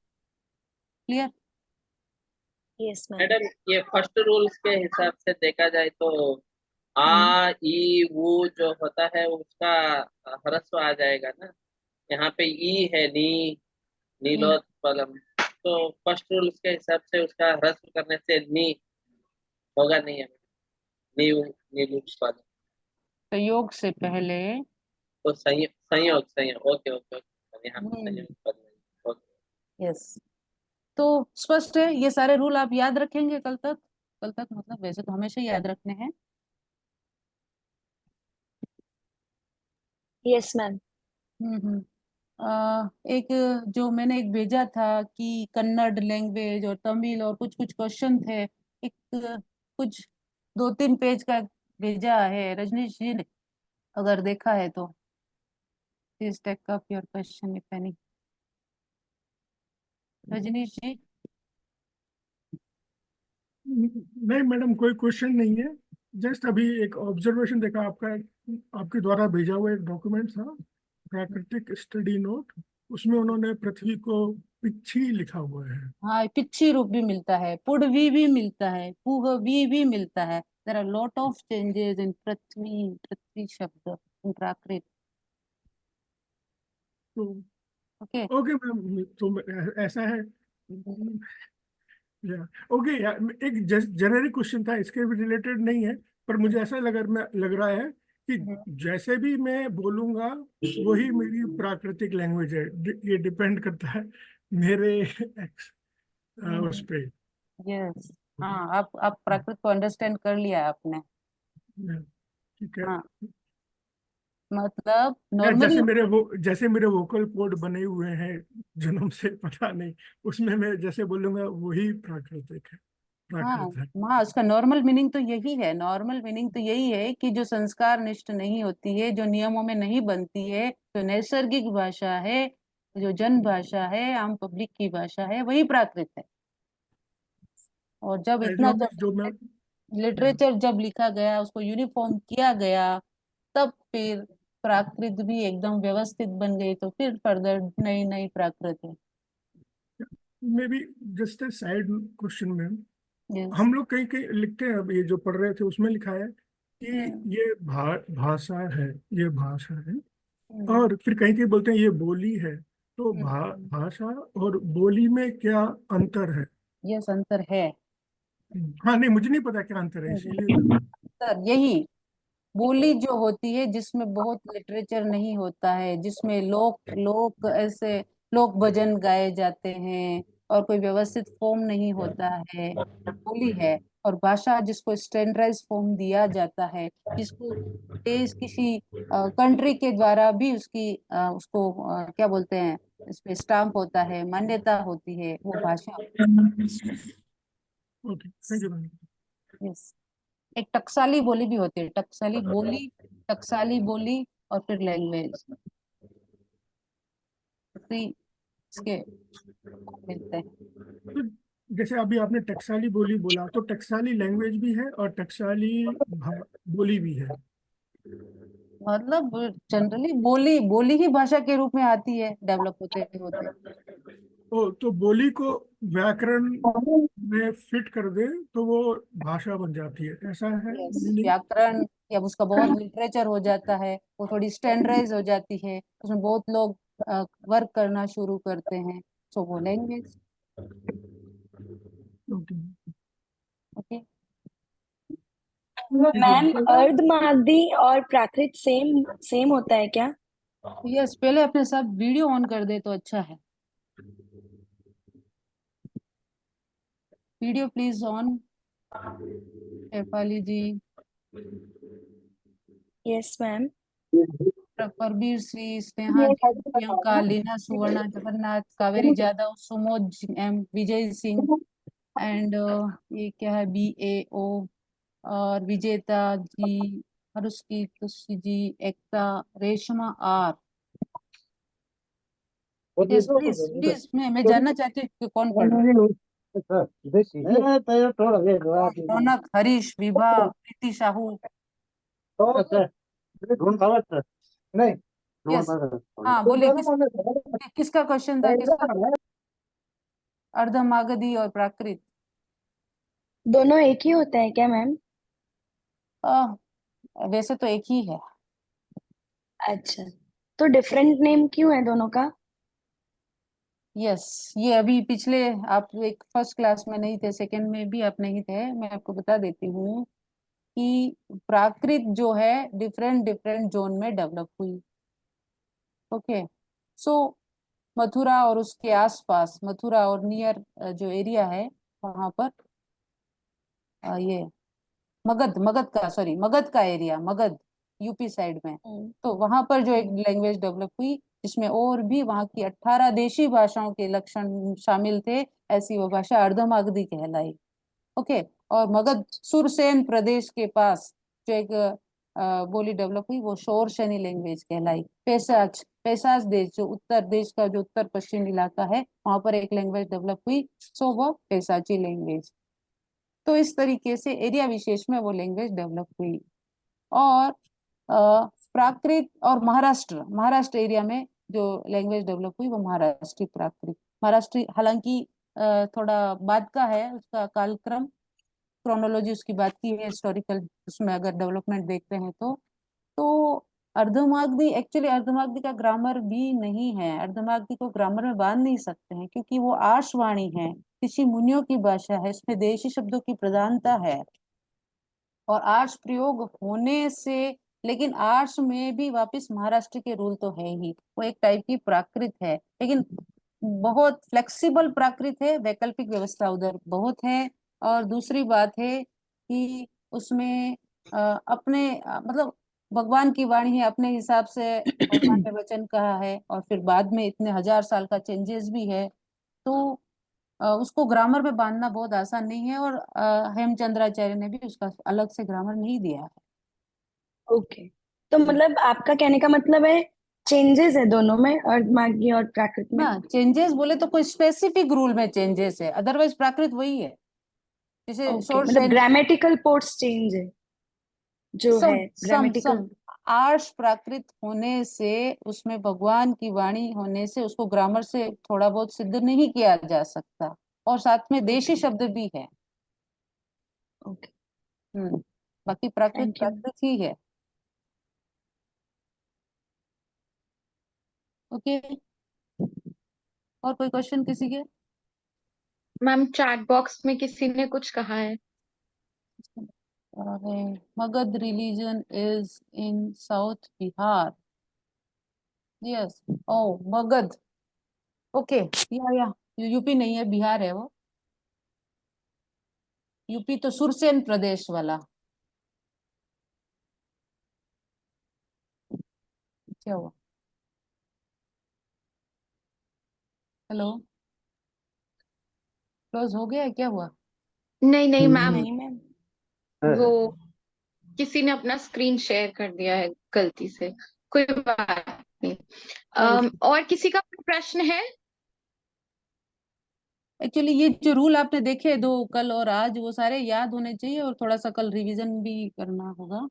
क्लियर? Yes ma'am. मैडम ये फर्स्ट रूल्स के हिसाब से देखा जाए तो हम्म, आ ई वो जो होता है उसका ह्रस्व आ जाएगा ना। यहाँ पे ई है, नी, हम्म। नीलोत्पलम। तो फर्स्ट रूल्स के हिसाब से उसका ह्रस्व करने से नी होगा नहीं है, नी, नीलोत्पलम। तो योग से पहले, तो संयोग संयोग, ओके ओके ओके, यहाँ पे हम्म, संयोग पद नहीं, ओके। यस। तो स्पष्ट है, ये सारे रूल आप याद रखेंगे कल तक? कल तक मतलब वैसे तो हमेशा ही याद रखने हैं। Yes ma'am. हम्म। एक जो मैंने एक भेजा था कि कन्नड़ लैंग्वेज और तमिल और कुछ कुछ क्वेश्चन थे, एक कुछ 2-3 पेज का भेजा है, रजनीश जी ने अगर देखा है तो please take up your question if any. Rajneesh ji, नहीं मैडम कोई क्वेश्चन नहीं है। जस्ट अभी एक ऑब्जर्वेशन देखा आपका, आपके द्वारा भेजा हुआ एक डॉक्यूमेंट था, प्राकृतिक स्टडी नोट। उसमें उन्होंने पृथ्वी को पिच्छी लिखा हुआ है। हाँ, पिच्छी रूप भी मिलता है, पुडवी भी मिलता है, पुहवी भी मिलता है। There are lot of changes in पृथ्वी शब्द इन प्राकृत। तो ओके। ओके मैम, तो ऐसा है या ओके या एक जेनेरिक क्वेश्चन था, इसके भी रिलेटेड नहीं है, पर मुझे ऐसा लग रहा है कि जैसे भी मैं बोलूंगा वही मेरी प्राकृतिक लैंग्वेज है। ये डिपेंड करता है मेरे उस पे। यस। हाँ, आप प्राकृत को अंडरस्टैंड कर लिया आपने। ठीक है। हाँ, मतलब या नॉर्मली जैसे मेरे वोकल कोड बने हुए हैं जन्म से, पता नहीं, उसमें मैं जैसे बोलूंगा वही प्राकृतिक है, हाँ प्राकृत है। हाँ, उसका नॉर्मल मीनिंग तो यही है। नॉर्मल मीनिंग तो यही है कि जो संस्कार निष्ठ नहीं होती है, जो नियमों में नहीं बनती है, जो नैसर्गिक भाषा है, जो जन भाषा है, आम पब्लिक की भाषा है, वही प्राकृत है। और जब एज इतना लॉन्ग जब एज जो मैं लिटरेचर जब लिखा गया, उसको यूनिफॉर्म किया गया, तब फिर प्राकृत भी एकदम व्यवस्थित बन गई। तो फिर फर्दर नई नई प्राकृत है। May be just a side question ma'am, yes. हम लोग कहीं कहीं लिखते हैं, अब ये जो पढ़ रहे थे उसमें लिखा है कि ये भाषा है, ये भाषा है, और फिर कहीं कहीं बोलते हैं ये बोली है। तो भाषा और बोली में क्या अंतर है? यस, अंतर है। हाँ नहीं, मुझे नहीं पता क्या अंतर है, इसीलिए मैं अंतर यही, बोली जो होती है जिसमें बहुत लिटरेचर नहीं होता है, जिसमें लोक लोक ऐसे लोक भजन गाए जाते हैं और कोई व्यवस्थित फॉर्म नहीं होता है, बोली है। और भाषा जिसको स्टैंडर्डाइज फॉर्म दिया जाता है, जिसको देश किसी कंट्री के द्वारा भी उसको क्या बोलते हैं, इस पे स्टाम्प होता है, मान्यता होती है, वो भाषा। Okay, thank you ma'am. Yes. एक टकसाली बोली भी होती है, टकसाली बोली, टकसाली बोली, और फिर लैंग्वेज, इसके मिलते हैं। तो जैसे अभी आपने टकसाली बोली बोला, तो टकसाली लैंग्वेज भी है और टकसाली बोली भी है। मतलब जनरली बोली बोली ही भाषा के रूप में आती है, डेवलप होते होते। तो बोली को व्याकरण में फिट कर दे तो वो भाषा बन जाती है, ऐसा है यस, मीनिंग? व्याकरण या उसका बहुत लिटरेचर हो जाता है, वो थोड़ी स्टैंडर्डाइज हो जाती है, उसमें बहुत लोग वर्क करना शुरू करते हैं, सो वो language. Okay. Okay. Ma'am Ardhamagadhi और प्राकृत सेम सेम होता है क्या? यस, पहले अपने सब वीडियो ऑन कर दे तो अच्छा है। Video please on, Shefali ji, yes ma'am. Parbir Shri, Sneha ji, Priyanka, Leena, Suvarna, Jagannath, Kaveri Jadhav, Sumod M, Vijay Singh, and ये क्या है, BAO, और विजेता जी, हरुष्की तुषी ji, Ekta, Reshma R। Yes, please please, मैं जानना चाहती हूँ कि कौन पढ़ रहा है। रौनक, हरीश, विभा, प्रीति साहू। यस। हाँ बोलिए, किसका क्वेश्चन था, किसका? अर्धमागधी और प्राकृत दोनों एक ही होता है क्या मैम? वैसे तो एक ही है। अच्छा, तो डिफरेंट नेम क्यों है दोनों का? यस, ये अभी पिछले, आप एक फर्स्ट क्लास में नहीं थे, सेकंड में भी आप नहीं थे, मैं आपको बता देती हूँ कि प्राकृत जो है डिफरेंट डिफरेंट जोन में डेवलप हुई। ओके। सो मथुरा और उसके आसपास, मथुरा और नियर जो एरिया है वहां पर ये मगध का एरिया, मगध यूपी साइड में, तो वहां पर जो एक लैंग्वेज डेवलप हुई, जिसमें और भी वहां की 18 देशी भाषाओं के लक्षण शामिल थे, ऐसी वो भाषा अर्धमागधी कहलाई। ओके। और मगध सुरसेन प्रदेश के पास जो एक बोली डेवलप हुई, वो शोरशनी लैंग्वेज कहलाई। पेशाच पेशाच देश, जो उत्तर देश का जो उत्तर पश्चिम इलाका है, वहां पर एक लैंग्वेज डेवलप हुई, सो वो पेशाची लैंग्वेज। तो इस तरीके से एरिया विशेष में वो लैंग्वेज डेवलप हुई। और प्राकृत और महाराष्ट्र एरिया में जो लैंग्वेज डेवलप हुई, वो महाराष्ट्री प्राकृत महाराष्ट्र हालांकि थोड़ा बाद का है, उसका कालक्रम क्रोनोलॉजी उसकी बात की है, हिस्टोरिकल उसमें अगर डेवलपमेंट देखते हैं तो अर्धमागधी एक्चुअली अर्धमागधी का ग्रामर भी नहीं है। अर्धमागधी को ग्रामर में बांध नहीं सकते हैं क्योंकि वो आर्षवाणी है, ऋषि मुनियों की भाषा है, इसमें देशी शब्दों की प्रधानता है और आर्ष प्रयोग होने से, लेकिन आर्ष में भी वापस महाराष्ट्र के रूल तो है ही, वो एक टाइप की प्राकृत है, लेकिन बहुत फ्लेक्सिबल प्राकृत है, वैकल्पिक व्यवस्था उधर बहुत है। और दूसरी बात है कि उसमें मतलब भगवान की वाणी है, अपने हिसाब से भगवान ने वचन कहा है, और फिर बाद में इतने 1000 साल का चेंजेस भी है, तो उसको ग्रामर में बांधना बहुत आसान नहीं है। और हेमचंद्राचार्य ने भी उसका अलग से ग्रामर नहीं दिया है। ओके, तो मतलब आपका कहने का मतलब है चेंजेस है दोनों में, अर्धमागधी और प्राकृत में? ना, चेंजेस बोले तो कोई स्पेसिफिक रूल में चेंजेस है, अदरवाइज प्राकृत वही है। जैसे ओके, शोर मतलब ग्रामेटिकल पोर्ट्स चेंज है जो है ग्रामेटिकल। आर्ष प्राकृत होने से, उसमें भगवान की वाणी होने से उसको ग्रामर से थोड़ा बहुत सिद्ध नहीं किया जा सकता, और साथ में देशी शब्द भी है। ओके, बाकी प्राकृत थैंक यू। प्राकृत ही है। ओके, और कोई क्वेश्चन किसी के? मैम चैट बॉक्स में किसी ने कुछ कहा है। Magadh religion is in south Bihar. Yes, oh Magadh, okay, या यूपी नहीं है, बिहार है वो। यूपी तो सुरसेन प्रदेश वाला। क्या हुआ? हेलो, क्लोज हो गया है, क्या हुआ? नहीं नहीं मैम, नहीं मैम, वो किसी ने अपना स्क्रीन शेयर कर दिया है गलती से, कोई बात नहीं। और किसी का प्रश्न है? एक्चुअली ये जो रूल आपने देखे दो, कल और आज, वो सारे याद होने चाहिए और थोड़ा सा कल रिवीजन भी करना होगा।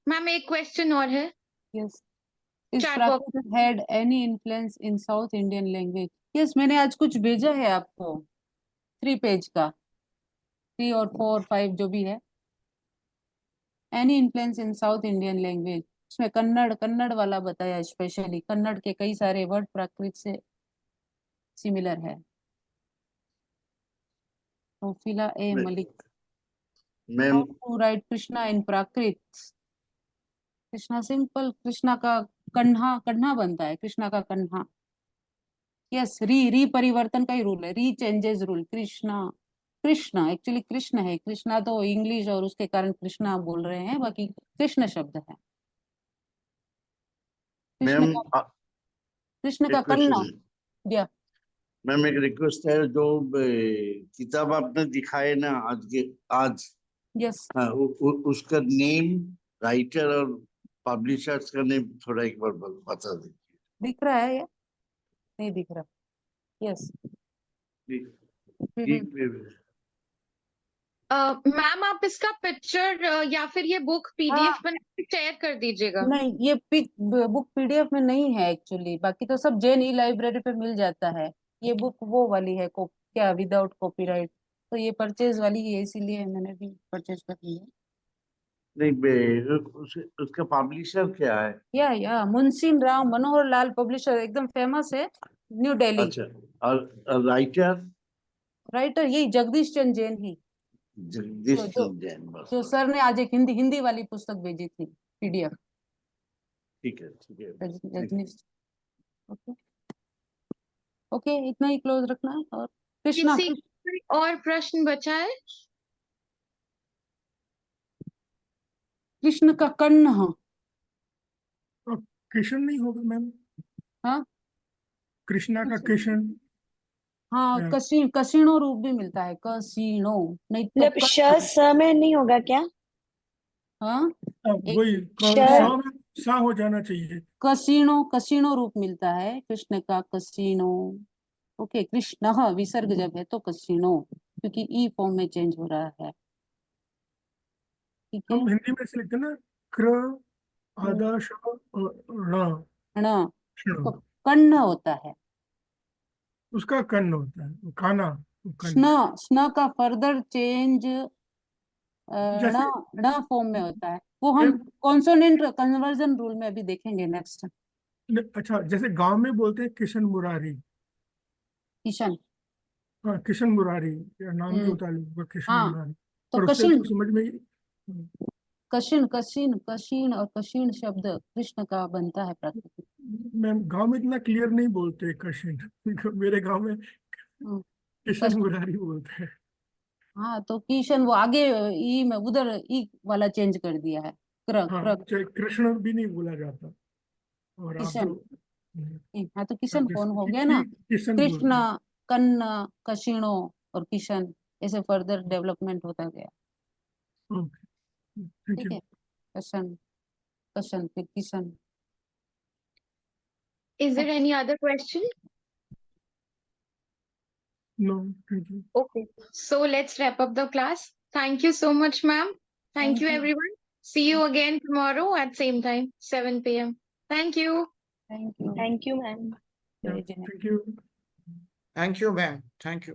मैम एक क्वेश्चन और है यस, इस चैट बॉक्स प्राकृत में। Had any influence in south Indian language? Yes, मैंने आज कुछ भेजा है आपको, 3 पेज का, 3 और 4 5 जो भी है। एनी इन्फ्लुएंस इन साउथ इंडियन लैंग्वेज, उसमें कन्नड़ वाला बताया, स्पेशली कन्नड़ के कई सारे वर्ड प्राकृत से सिमिलर है। Profila A. Malik. Ma'am How to write Krishna in Prakrit? Krishna simple, Krishna का कन्हा कन्हा बनता है, कृष्णा का कन्हा। यस, री परिवर्तन का ही रूल है, री changes rule. Krishna, Krishna actually Krishna है, कृष्णा तो इंग्लिश और उसके कारण कृष्णा बोल रहे हैं, बाकी कृष्ण शब्द है। कृष्ण मैम का कृष्ण का एक क्वेश्चन कन्हा है दिया। मैम, एक रिक्वेस्ट है, जो किताब आपने दिखाए ना आज, यस, हाँ, उसका नेम, राइटर और पब्लिशर्स का नेम थोड़ा एक बार बता दीजिए। दिख रहा है या नहीं दिख रहा? यस, मैम आप इसका पिक्चर या फिर ये बुक पीडीएफ बना के शेयर कर दीजिएगा। नहीं, ये बुक पीडीएफ में नहीं है एक्चुअली, बाकी तो सब जेन ई लाइब्रेरी पे मिल जाता है। ये बुक वो वाली है, क्या विदाउट कॉपीराइट, तो ये परचेज वाली है, इसीलिए मैंने भी परचेज कर ली है। नहीं उसका पब्लिशर क्या है? या मुंशी राम मनोहर लाल पब्लिशर, एकदम फेमस है, न्यू दिल्ली। अच्छा, और राइटर? राइटर यही जगदीश चंद्र जैन ही, जगदीश जो जो, चंद्र जैन, बस जो सर ने आज एक हिंदी वाली पुस्तक भेजी थी, पीडीएफ। ठीक है रजनीश, ओके ओके, इतना ही क्लोज रखना है। और कृष्णा, किसी कोई और प्रश्न बचा है? कृष्ण का कर्ण, कृष्ण नहीं होगा मैम? हाँ कृष्णा का कृष्ण, हाँ, कसीणो रूप भी मिलता है, कसीणो, नहीं तो मतलब श स में नहीं होगा क्या? हाँ, वही श में सा हो जाना चाहिए। कसीणो रूप मिलता है कृष्ण का, कसीणो। ओके, कृष्ण विसर्ग जब है तो कसीणो, क्योंकि ई फॉर्म में चेंज हो रहा है। ठीक है, हम हिंदी में से लिखते हैं ना, क्र आदा श ण ण, ष्ण। तो कर्ण होता है, उसका कन होता है, काना, कन। स्न का फर्दर चेंज जैसे ण फॉर्म में होता है, वो हम कॉन्सोनेंट कन्वर्जन रूल में अभी देखेंगे नेक्स्ट। अच्छा, जैसे गांव में बोलते हैं किशन मुरारी। किशन, हाँ, किशन मुरारी या नाम भी होता है लोगों का, किशन हाँ, मुरारी। तो पर उससे कशिन, तो समझ में कशिन कशिन कशिन और कशिन शब्द कृष्ण का बनता है प्राकृतिक। मैम गांव में इतना क्लियर नहीं बोलते कशिन। मेरे गांव में हम्म, किशन मुरारी बोलते हैं। हाँ, तो किशन वो आगे ई में उधर ई वाला चेंज कर दिया है, क्र हाँ, क्र चाहे कृष्ण भी नहीं बोला जाता। और आप जो किशन, हाँ, तो किशन कौन हो जैसे गया ना, किशन बोलते कृष्ण, हैं। कन्न, कशिणो और किशन, ऐसे फर्दर डेवलपमेंट होता गया। ओके, थैंक ठीक यू। है, कशन, कशन फिर किशन। Is there any other question? No, thank you. Okay. So let's wrap up the class. Thank you so much, ma'am. Thank you, everyone. See you again tomorrow at same time, 7 p.m. Thank you. Thank you, thank you ma'am. जय जय। Thank you. Thank you, ma'am. Thank you.